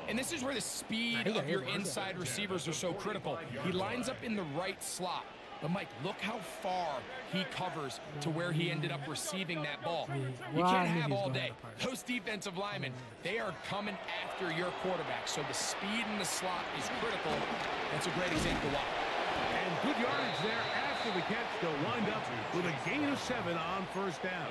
And this is where the speed of your inside receivers are so critical. He lines up in the right slot. But, Mike, look how far he covers to where he ended up receiving that ball. You can't have all day. Those defensive linemen, they are coming after your quarterback. So the speed in the slot is critical. That's a great example of why. And good yardage there after the catch. They'll wind up with a gain of 7 on first down.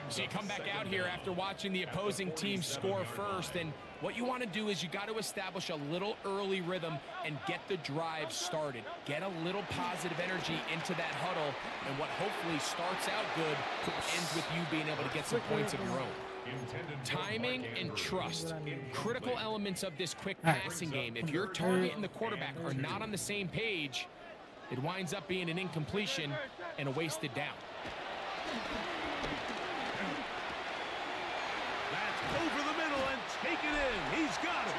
So you come back out here after watching the opposing team score first, and what you want to do is you got to establish a little early rhythm and get the drive started. Get a little positive energy into that huddle, and what hopefully starts out good ends with you being able to get some points of your own. Timing and trust, critical elements of this quick passing game. If your target and the quarterback are not on the same page, it winds up being an incompletion and a wasted down. Over the middle and take it in. He's got it.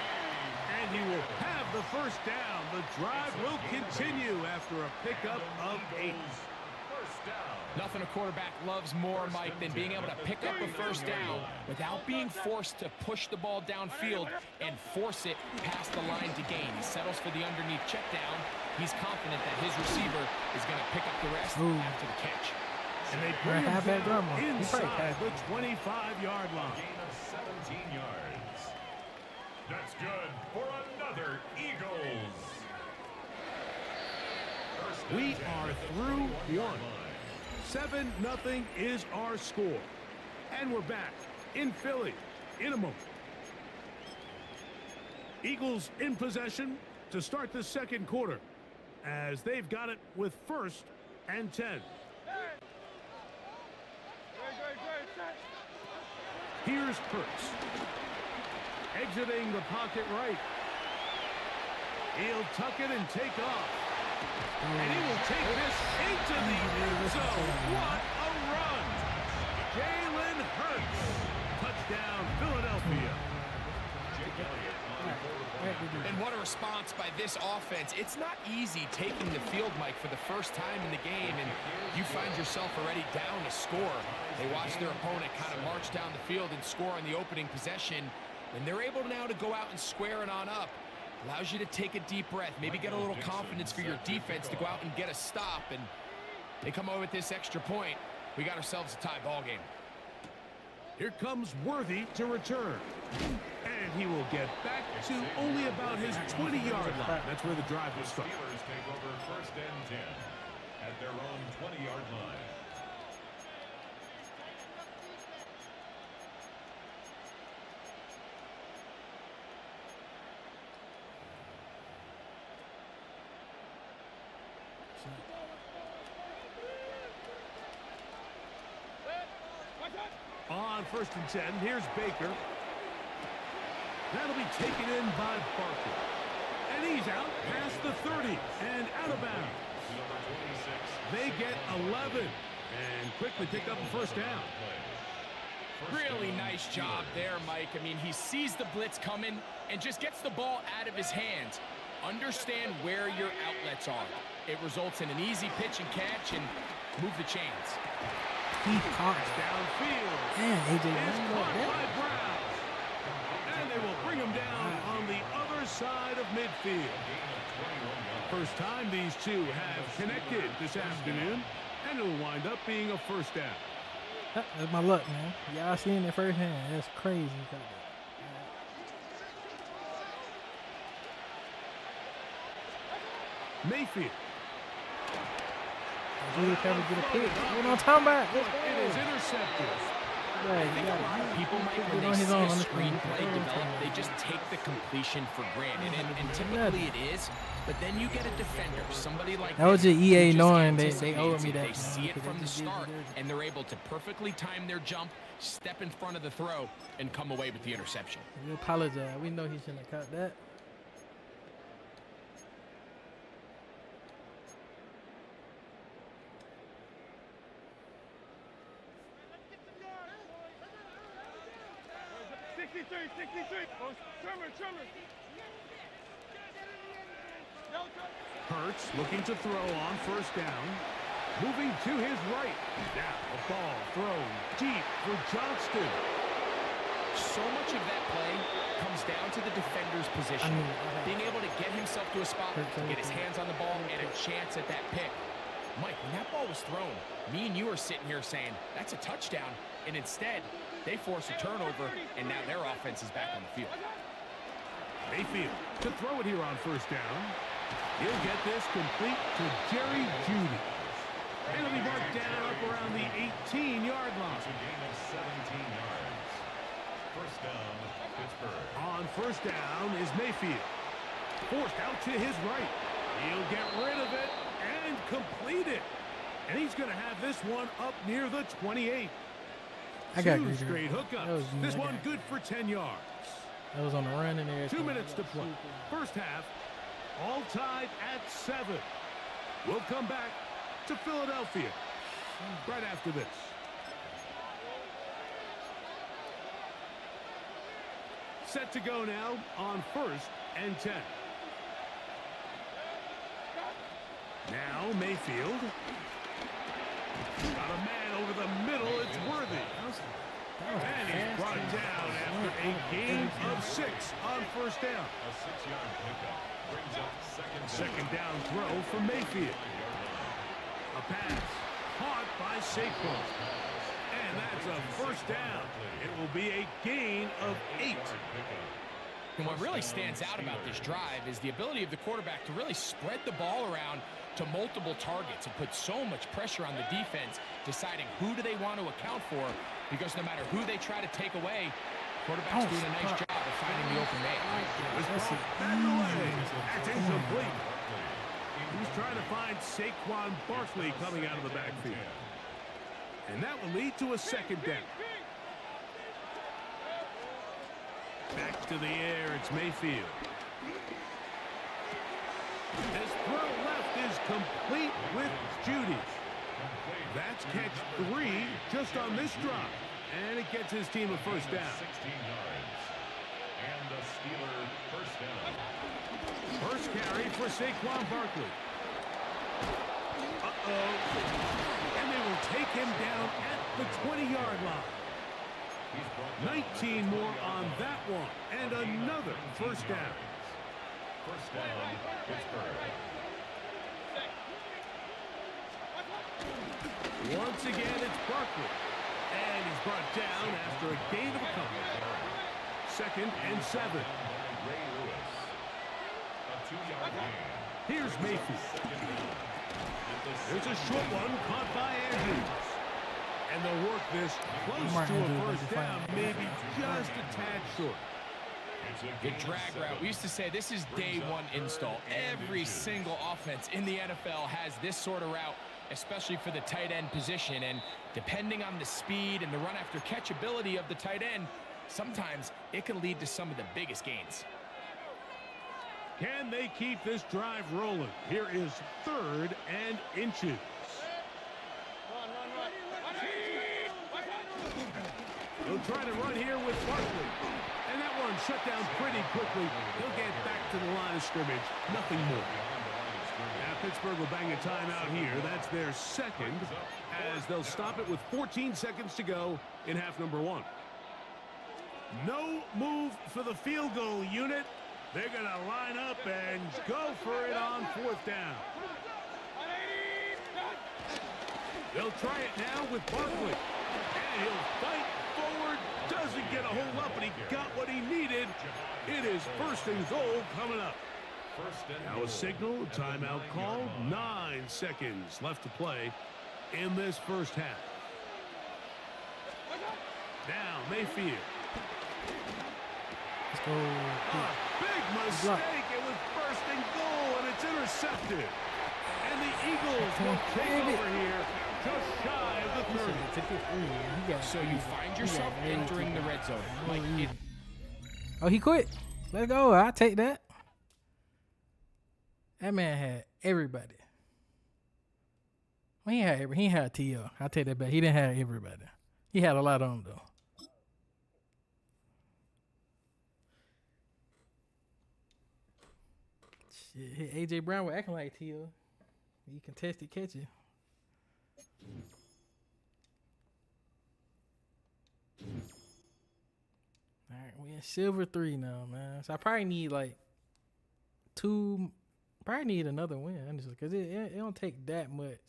And he will have the first down. The drive will continue after a pickup of 8. Nothing a quarterback loves more, Mike, than being able to pick up a first down without being forced to push the ball downfield and force it past the line to gain. He settles for the underneath check down. He's confident that his receiver is going to pick up the rest after the catch. And they bring him inside the 25-yard line. Gain of 17 yards. That's good for another Eagles. We are through one. 7-0 is our score. And we're back in Philly in a moment. Eagles in possession to start the second quarter as they've got it with 1st and 10. Here's Hurts. Exiting the pocket right. He'll tuck it and take off. And he will take this into the end zone. What a run! Jalen Hurts. Touchdown, Philadelphia. And what a response by this offense. It's not easy taking the field, Mike, for the first time in the game, and you find yourself already down a score. They watch their opponent kind of march down the field and score on the opening possession, and they're able now to go out and square it on up. Allows you to take a deep breath, maybe get a little confidence for your defense to go out and get a stop, and they come away with this extra point. We got ourselves a tie ball game. Here comes Worthy to return. And he will get back to only about his 20-yard line. That's where the drive will start. Steelers take over first and 10 at their own 20-yard line. On first and 10, here's Baker. That'll be taken in by Barker. And he's out past the 30 and out of bounds. They get 11 and quickly pick up a first down. Really nice job there, Mike. I mean, he sees the blitz coming and just gets the ball out of his hands. Understand where your outlets are. It results in an easy pitch and catch and move the chains. He caught downfield. Man, AJ is caught by Brown. And they will bring him down on the other side of midfield. First time these two have connected this afternoon, and it'll wind up being a first down. That's my luck, man. Y'all seen it firsthand. That's crazy. Mayfield. Julius Peppers get a pick. What I'm talking about? It is intercepted. I think a lot of people, Mike, when they see a screenplay develop, they just take the completion for granted, and typically it is. But then you get a defender, somebody like that was just EA knowing they owed me that. They see it from the start, and they're able to perfectly time their jump, step in front of the throw, and come away with the interception. We apologize. We know he shouldn't have caught that. Hurts looking to throw on first down. Moving to his right. Now a ball thrown deep for Johnston. So much of that play comes down to the defender's position. Being able to get himself to a spot, get his hands on the ball, and a chance at that pick. Mike, when that ball was thrown, me and you are sitting here saying, that's a touchdown. And instead, they force a turnover, and now their offense is back on the field. Mayfield to throw it here on first down. He'll get this complete to Jerry Jeudy. It'll be marked down up around the 18-yard line. It's a gain of 17 yards. First down, Pittsburgh. On first down is Mayfield. Forced out to his right. He'll get rid of it and complete it. And he's going to have this one up near the 28. I got two straight hookups. This one good for 10 yards. That was on the run in there. 2 minutes to play. First half, all tied at 7. We'll come back to Philadelphia right after this. Set to go now on first and 10. Now Mayfield. Got a man over the middle. It's Worthy. And he's brought down after a gain of 6 on first down. A 6-yard pickup brings up second down throw for Mayfield. A pass caught by Saquon. And that's a first down. It will be a gain of 8. And what really stands out about this drive is the ability of the quarterback to really spread the ball around to multiple targets and put so much pressure on the defense, deciding who do they want to account for, because no matter who they try to take away, quarterback's doing a nice job of finding the open man. That's incomplete. He was trying to find Saquon Barkley coming out of the backfield. And that will lead to a second down. Back to the air, it's Mayfield. His throw left is complete with Judy. That's catch 3 just on this drop. And it gets his team a first down. 16 yards. And the Steelers first down. First carry for Saquon Barkley. And they will take him down at the 20-yard line. 19 more on that one. And another first down. First down, Pittsburgh. Once again, it's Barkley. And he's brought down after a gain of a couple. 2nd and 7. Ray Lewis. A 2-yard gain. Here's Mayfield. There's a short one caught by Andrews. And they'll work this close to a first down, maybe just a tad short. The drag route. We used to say this is day one install. Every single offense in the NFL has this sort of route, especially for the tight end position. And depending on the speed and the run after catch ability of the tight end, sometimes it can lead to some of the biggest gains. Can they keep this drive rolling? Here is 3rd and inches. They'll try to run here with Barkley. And that one shut down pretty quickly. He'll get back to the line of scrimmage. Nothing more. Now Pittsburgh will bang a timeout here. That's their 2nd, as they'll stop it with 14 seconds to go in half number 1. No move for the field goal unit. They're going to line up and go for it on 4th down. They'll try it now with Barkley. And he'll fight forward. Doesn't get a hold up, but he got what he needed. It is 1st and goal coming up. Now a signal, timeout called. 9 seconds left to play in this first half. Now Mayfield. Let's go. Big mistake. It was 1st and goal, and it's intercepted. And the Eagles will take over here just shy of the 30. So you find yourself entering the red zone. Oh, he quit. Let's go. I'll take that. That man had everybody. Well, he had T.O. I'll take that back. He didn't have everybody. He had a lot of them, though. Shit, A.J. Brown was acting like T.O. He contested catches. All right, we in silver 3 now, man. So I probably need like 2. Probably need another win, honestly, because it don't take that much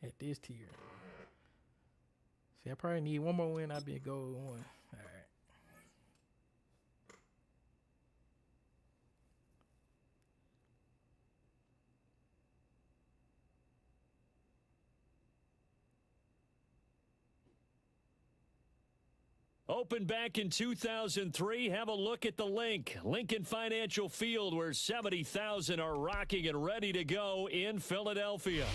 at this tier. See, I probably need one more win. I'll be a gold 1. All right. Opened back in 2003. Have a look at the link. Lincoln Financial Field, where 70,000 are rocking and ready to go in Philadelphia.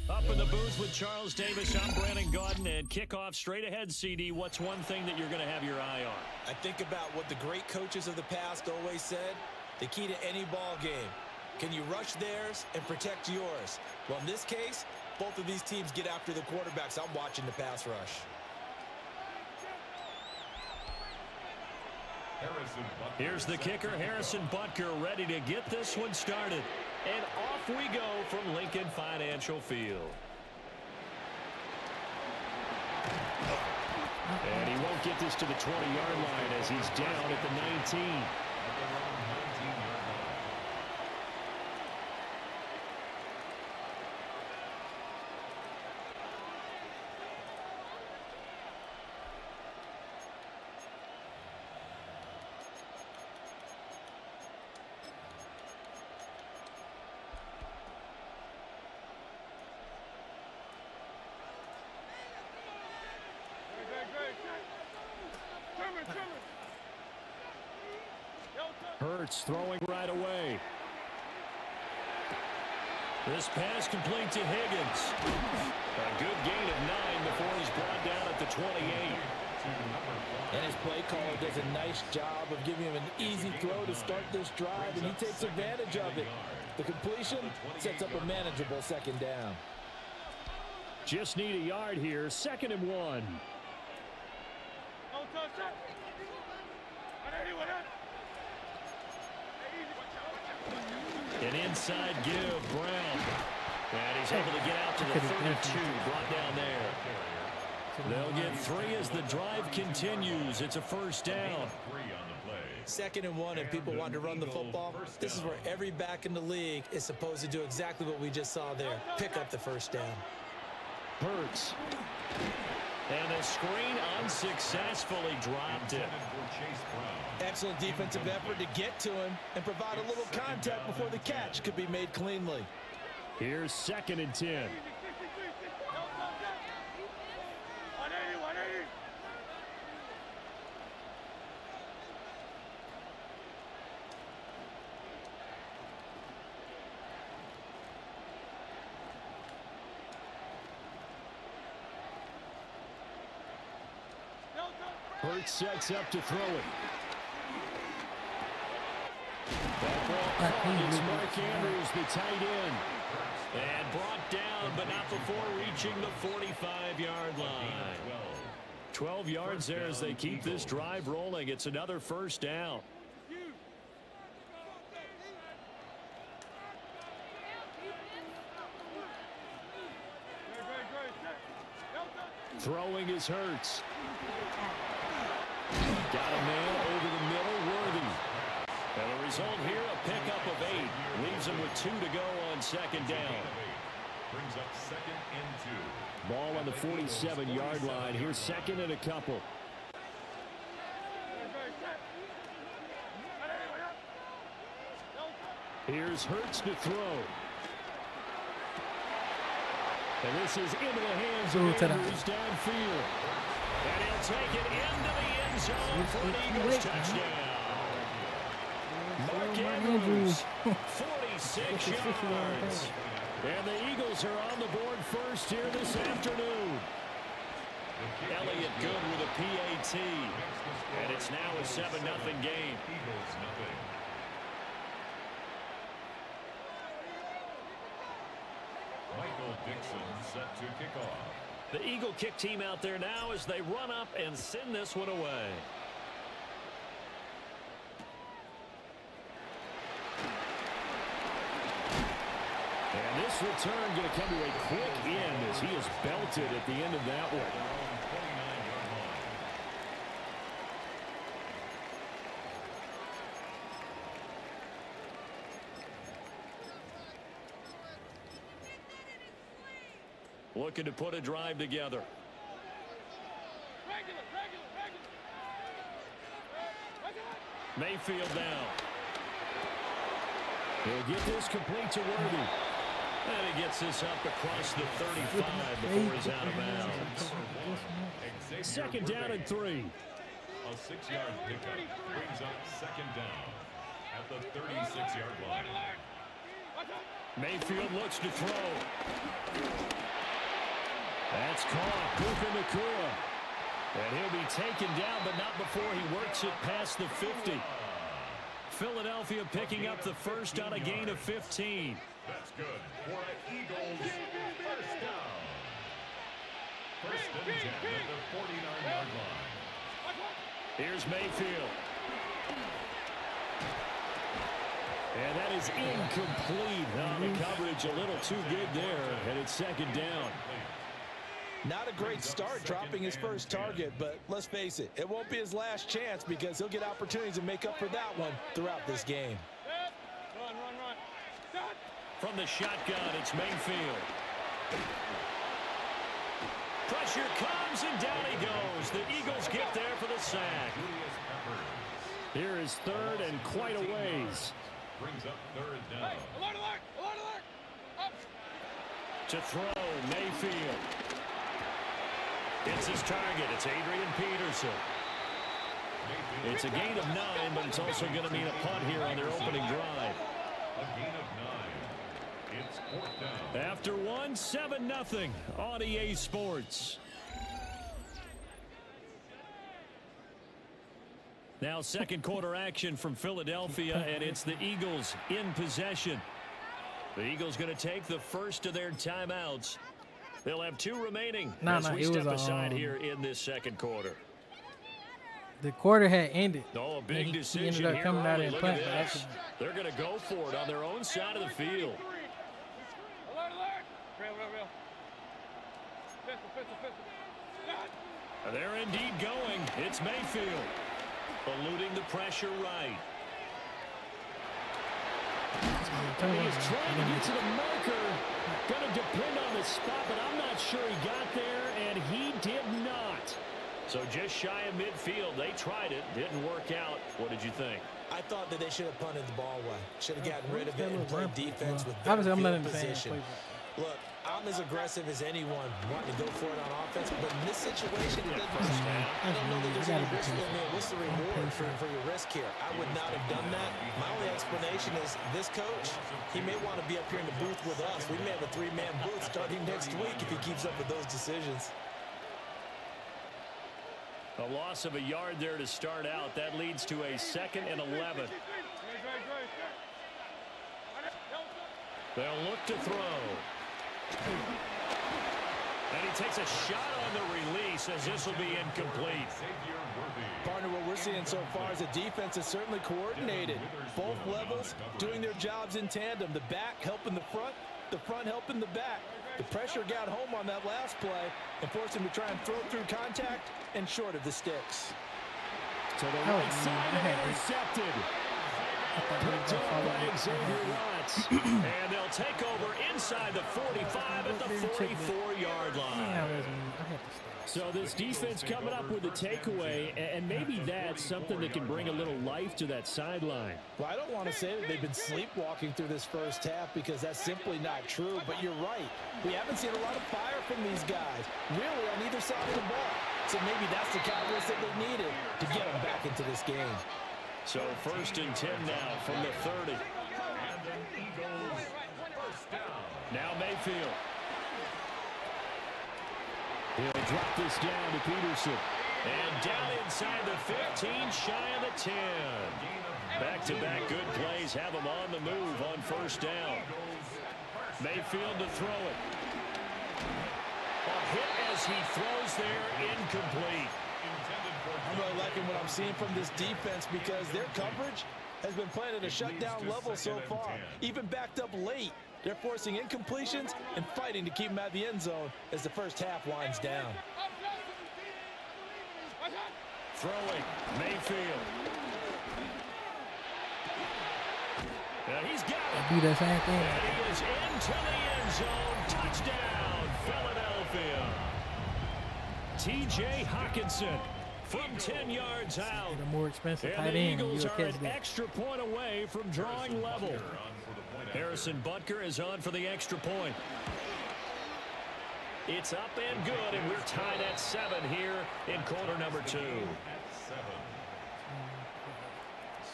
Up in the booth with Charles Davis, I'm Brandon Gaudin, and kickoff straight ahead, CD. What's one thing that you're going to have your eye on? I think about what the great coaches of the past always said. The key to any ball game. Can you rush theirs and protect yours? Well, in this case, both of these teams get after the quarterbacks. I'm watching the pass rush. Here's the kicker, Harrison Butker, ready to get this one started. And off we go from Lincoln Financial Field. And he won't get this to the 20-yard line as he's down at the 19. Hurts throwing right away. This pass complete to Higgins. A good gain of 9 before he's brought down at the 28. And his play caller does a nice job of giving him an easy throw to start this drive, and he takes advantage of it. The completion sets up a manageable second down. Just need a yard here. 2nd and 1. An inside give, Brown. And he's able to get out to the 32, brought down there. They'll get 3 as the drive continues. It's a first down. 2nd and 1, and people want to run the football. This is where every back in the league is supposed to do exactly what we just saw there. Pick up the first down. Hurts. And the screen unsuccessfully dropped it. Excellent defensive effort to get to him and provide a little contact before the catch could be made cleanly. Here's 2nd and 10. Hurts sets up to throw it. That ball caught. It's Mark Andrews, the tight end. And brought down, but not before reaching the 45-yard line. 12 yards there as they keep this drive rolling. It's another first down. Throwing is Hurts. Got a man over the middle, Worthy. And the result here, a pickup of 8. Leaves him with 2 to go on 2nd down. Brings up 2nd and 2. Ball on the 47-yard line. Here's 2nd and a couple. Here's Hurts to throw. And this is into the hands of Andrews downfield. And he'll take it into the end zone for an Eagles touchdown. Mark Andrews, 46 yards. And the Eagles are on the board first here this afternoon. Elliott good with a PAT. And it's now a 7-0 game. Eagles nothing. Michael Dixon set to kick off. The Eagle kick team out there now as they run up and send this one away. And this return going to come to a quick end as he is belted at the end of that one. Looking to put a drive together. Mayfield down. He'll get this complete to Worthy. And he gets this up across the 35 before he's out of bounds. 2nd down and 3. A 6-yard pickup brings up 2nd down at the 36-yard line. Mayfield looks to throw. That's caught. Puka Nacua. And he'll be taken down, but not before he works it past the 50. Philadelphia picking up the first on a gain of 15. That's good for an Eagles first down. 1st and 10 at the 49-yard line. Here's Mayfield. And that is incomplete. The coverage a little too good there, and it's 2nd down. Not a great start dropping his first target, but let's face it, it won't be his last chance because he'll get opportunities to make up for that one throughout this game. Run. From the shotgun, it's Mayfield. Pressure comes, and down he goes. The Eagles get there for the sack. Here is 3rd and quite a ways. Brings up 3rd down. Alert! Up! To throw, Mayfield. It's his target. It's Adrian Peterson. It's a gain of 9, but it's also going to mean a punt here on their opening drive. A gain of 9. It's 4th down. After 1, 7-0 on EA Sports. Now second quarter action from Philadelphia, and it's the Eagles in possession. The Eagles going to take the first of their timeouts. They'll have 2 remaining as we step aside here in this second quarter. The quarter had ended. Oh, a big decision he ended up here coming out early. and Look punt. at this. They're going to go for it on their own side of the field. They're indeed going. It's Mayfield. Eluding the pressure right. He is trying to get to the marker. Going to depend on the spot, but I'm not sure he got there, and he did not. So just shy of midfield. They tried it. Didn't work out. What did you think? I thought that they should have punted the ball away. Should have gotten rid of it and played defense with Obviously, I'm not better in the field same position. Look, I'm as aggressive as anyone wanting to go for it on offense, but in this situation, it doesn't. I don't know that there's any risk. I mean, what's the reward for your risk here? I would not have done that. My only explanation is this coach, he may want to be up here in the booth with us. We may have a 3-man booth starting next week if he keeps up with those decisions. A loss of a yard there to start out. That leads to a 2nd and 11. They'll look to throw. And he takes a shot on the release as this will be incomplete. Partner, what we're seeing so far is the defense is certainly coordinated. Both levels doing their jobs in tandem. The back helping the front helping the back. The pressure got home on that last play and forced him to try and throw through contact and short of the sticks. To the right side, intercepted. Picked up by Xavier Watts. And they'll take over inside the 45 at the 44-yard line. So this defense coming up with a takeaway, and maybe that's something that can bring a little life to that sideline. Well, I don't want to say that they've been sleepwalking through this first half because that's simply not true, but you're right. We haven't seen a lot of fire from these guys, really, on either side of the ball. So maybe that's the catalyst that they needed to get them back into this game. So 1st and 10 now from the 30. Now Mayfield. He'll drop this down to Peterson. And down inside the 15, shy of the 10. Back-to-back good plays have them on the move on 1st down. Mayfield to throw it. A hit as he throws there, incomplete. I'm really liking what I'm seeing from this defense because their coverage has been playing at a shutdown level so far. Even backed up late, they're forcing incompletions and fighting to keep them out of the end zone as the first half winds down. Throwing, Mayfield. He's got it. Do the same thing. And he is into the end zone. Touchdown, Philadelphia. T.J. Hawkinson from 10 yards out. The more expensive tight And the end, Eagles you'll are catch an that. extra point away from drawing level. Harrison Butker is on for the extra point. It's up and good, and we're tied at 7 here in quarter number 2.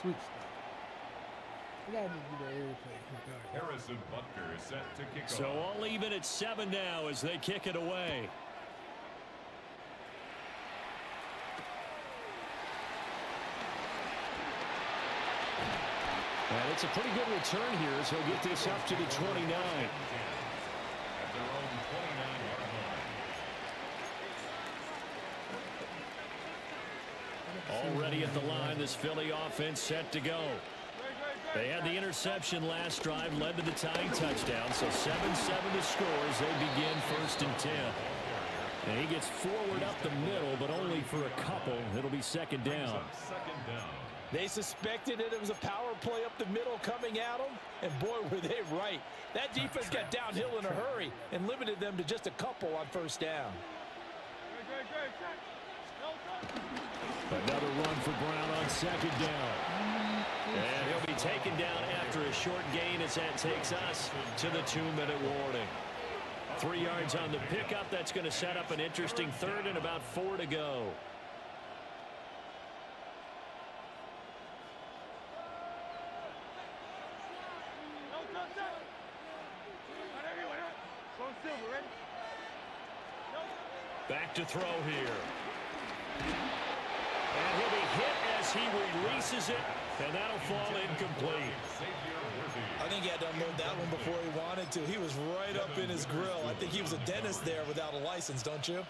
Sweet stuff. We gotta just do that every play. Harrison Butker is set to kick So off. all even at 7 now as they kick it away. And it's a pretty good return here as he'll get this up to the 29. At their own 29-yard line. Already at the line, this Philly offense set to go. They had the interception last drive, led to the tying touchdown. So 7-7 to score as they begin 1st and 10. And he gets forward up the middle, but only for a couple. It'll be 2nd down. Second down. They suspected it was a power play up the middle coming at them, and boy, were they right. That defense got downhill in a hurry and limited them to just a couple on 1st down. Another run for Brown on 2nd down. And he'll be taken down after a short gain as that takes us to the 2-minute warning. 3 yards on the pickup. That's going to set up an interesting 3rd and about 4 to go. Back to throw here. And he'll be hit as he releases it, and that'll fall incomplete. I think he had to unload that one before he wanted to. He was right up in his grill. I think he was a dentist there without a license, don't you?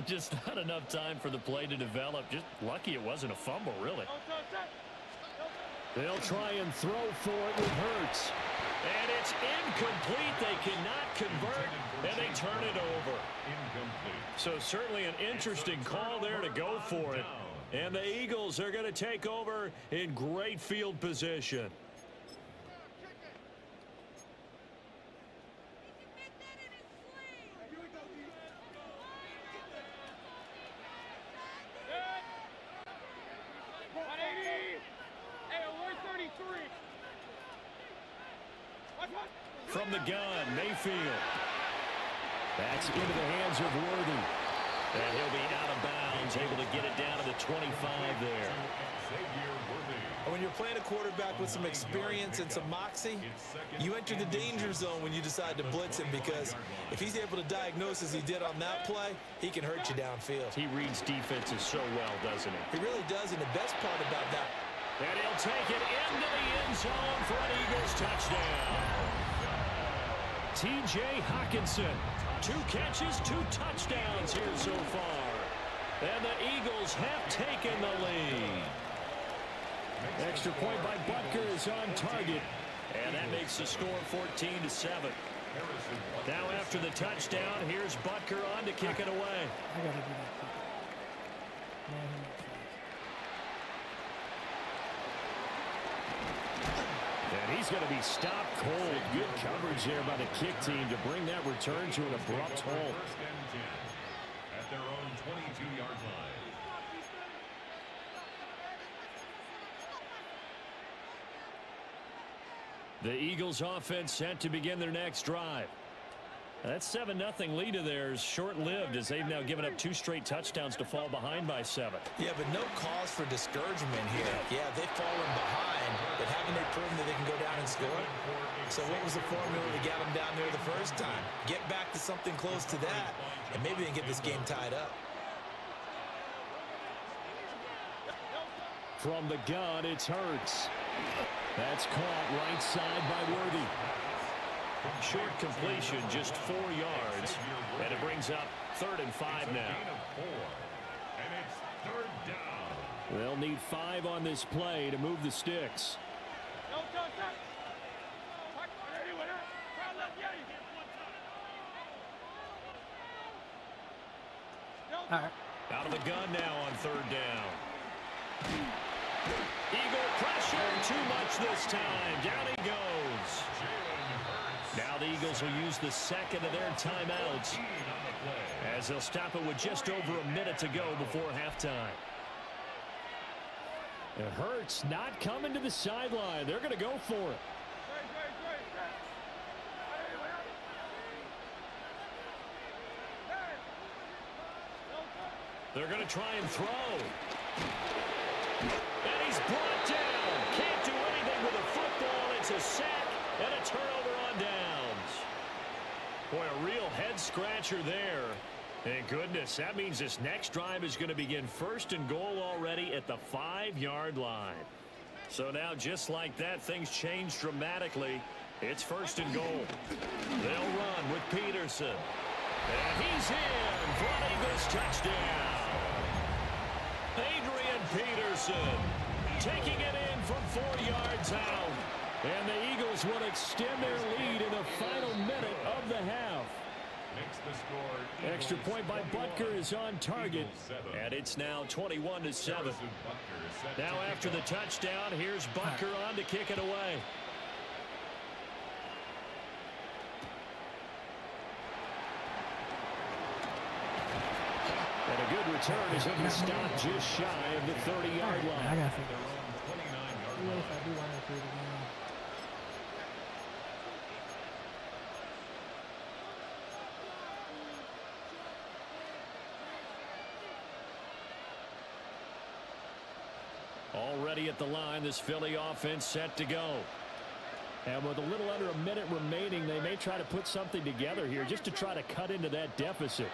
Just not enough time for the play to develop. Just lucky it wasn't a fumble, really. They'll try and throw for it with Hurts. And it's incomplete. They cannot convert, and they turn it over. So certainly an interesting call there to go for it. And the Eagles are going to take over in great field position. From the gun, Mayfield. That's into the hands of Worthy. And he'll be out of bounds, able to get it down to the 25 there. When you're playing a quarterback with some experience and some moxie, you enter the danger zone when you decide to blitz him, because if he's able to diagnose as he did on that play, he can hurt you downfield. He reads defenses so well, doesn't he? He really does, and the best part about that. And he'll take it into the end zone for an Eagles touchdown. T.J. Hockenson, 2 catches, 2 touchdowns here so far. And the Eagles have taken the lead. Extra point by Butker is on target. And that makes the score 14-7. Now after the touchdown, here's Butker on to kick it away. I gotta do that. And he's going to be stopped cold. Good coverage there by the kick team to bring that return to an abrupt halt. At their own 22-yard line. The Eagles offense set to begin their next drive. That 7-0 lead of theirs short-lived, as they've now given up 2 straight touchdowns to fall behind by 7. Yeah, but no cause for discouragement here. Yeah, they've fallen behind, but haven't they proven that they can go down and score? So what was the formula to get them down there the first time? Get back to something close to that, and maybe they can get this game tied up. From the gun, it's Hurts. That's caught right side by Worthy. Short completion, just 4 yards, and it brings up 3rd and 5 now. And it's 3rd down. They'll need 5 on this play to move the sticks. All right. Out of the gun now on 3rd down. Eagle pressure, too much this time. Down he goes. Now the Eagles will use the 2nd of their timeouts, as they'll stop it with just over a minute to go before halftime. And Hurts not coming to the sideline. They're going to go for it. They're going to try and throw. And he's brought down. Can't do anything with a football. It's a sack and a turnover on downs. Boy, a real head-scratcher there. Thank goodness. That means this next drive is going to begin 1st and goal already at the 5-yard line. So now, just like that, things change dramatically. It's 1st and goal. They'll run with Peterson. And he's in for an Eagles touchdown. Adrian Peterson taking it in from 4 yards out. And the Eagles will extend their lead in the final minute of the half. Extra point by Butker is on target. And it's now 21-7. Now after the touchdown, here's Butker on to kick it away. And a good return as he can stop just shy of the 30-yard line. I got to figure it out. What if I do want to do it again? Already at the line, this Philly offense set to go. And with a little under a minute remaining, they may try to put something together here just to try to cut into that deficit.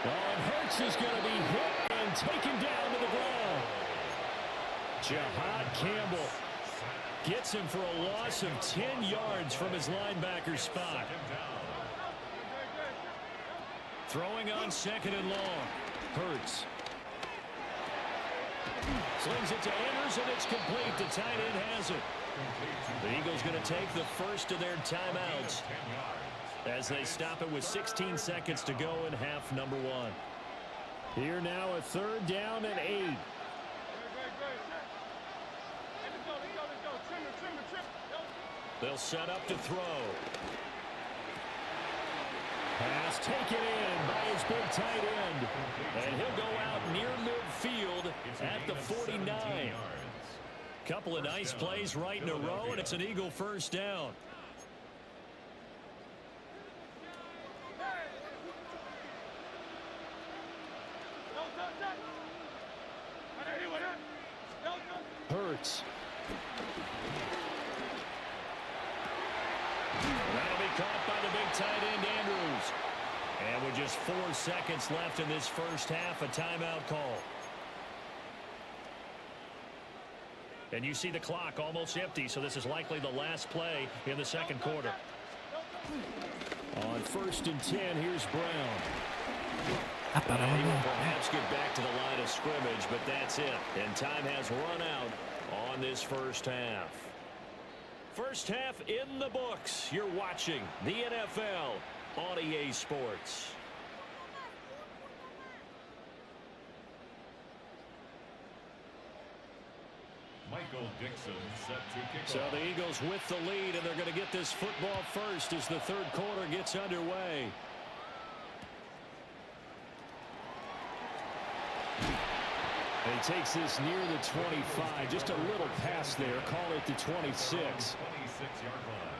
And Hurts is going to be hit and taken down to the ground. Jahad Campbell gets him for a loss of 10 yards from his linebacker spot. Throwing on 2nd and long. Hurts. Slings it to Anders, and it's complete. The tight end has it. The Eagles going to take the first of their timeouts as they stop it with 16 seconds to go in half number 1. Here now a 3rd down and 8. They'll set up to throw. Pass taken in by his big tight end. And he'll go out near midfield at the 49. Couple of nice plays right in a row, and it's an Eagle first down. Hurts. That'll be caught by the big tight end, Andrews. And with just 4 seconds left in this first half, a timeout call. And you see the clock almost empty, so this is likely the last play in the second quarter. On 1st and 10, here's Brown. I thought I He will would perhaps get back to the line of scrimmage, but that's it. And time has run out on this first half. First half in the books. You're watching the NFL on EA Sports. Michael Dixon set to kick So off. the Eagles with the lead, and they're going to get this football first as the third quarter gets underway. And he takes this near the 25. Just a little pass there. Call it the 26. 26-yard line.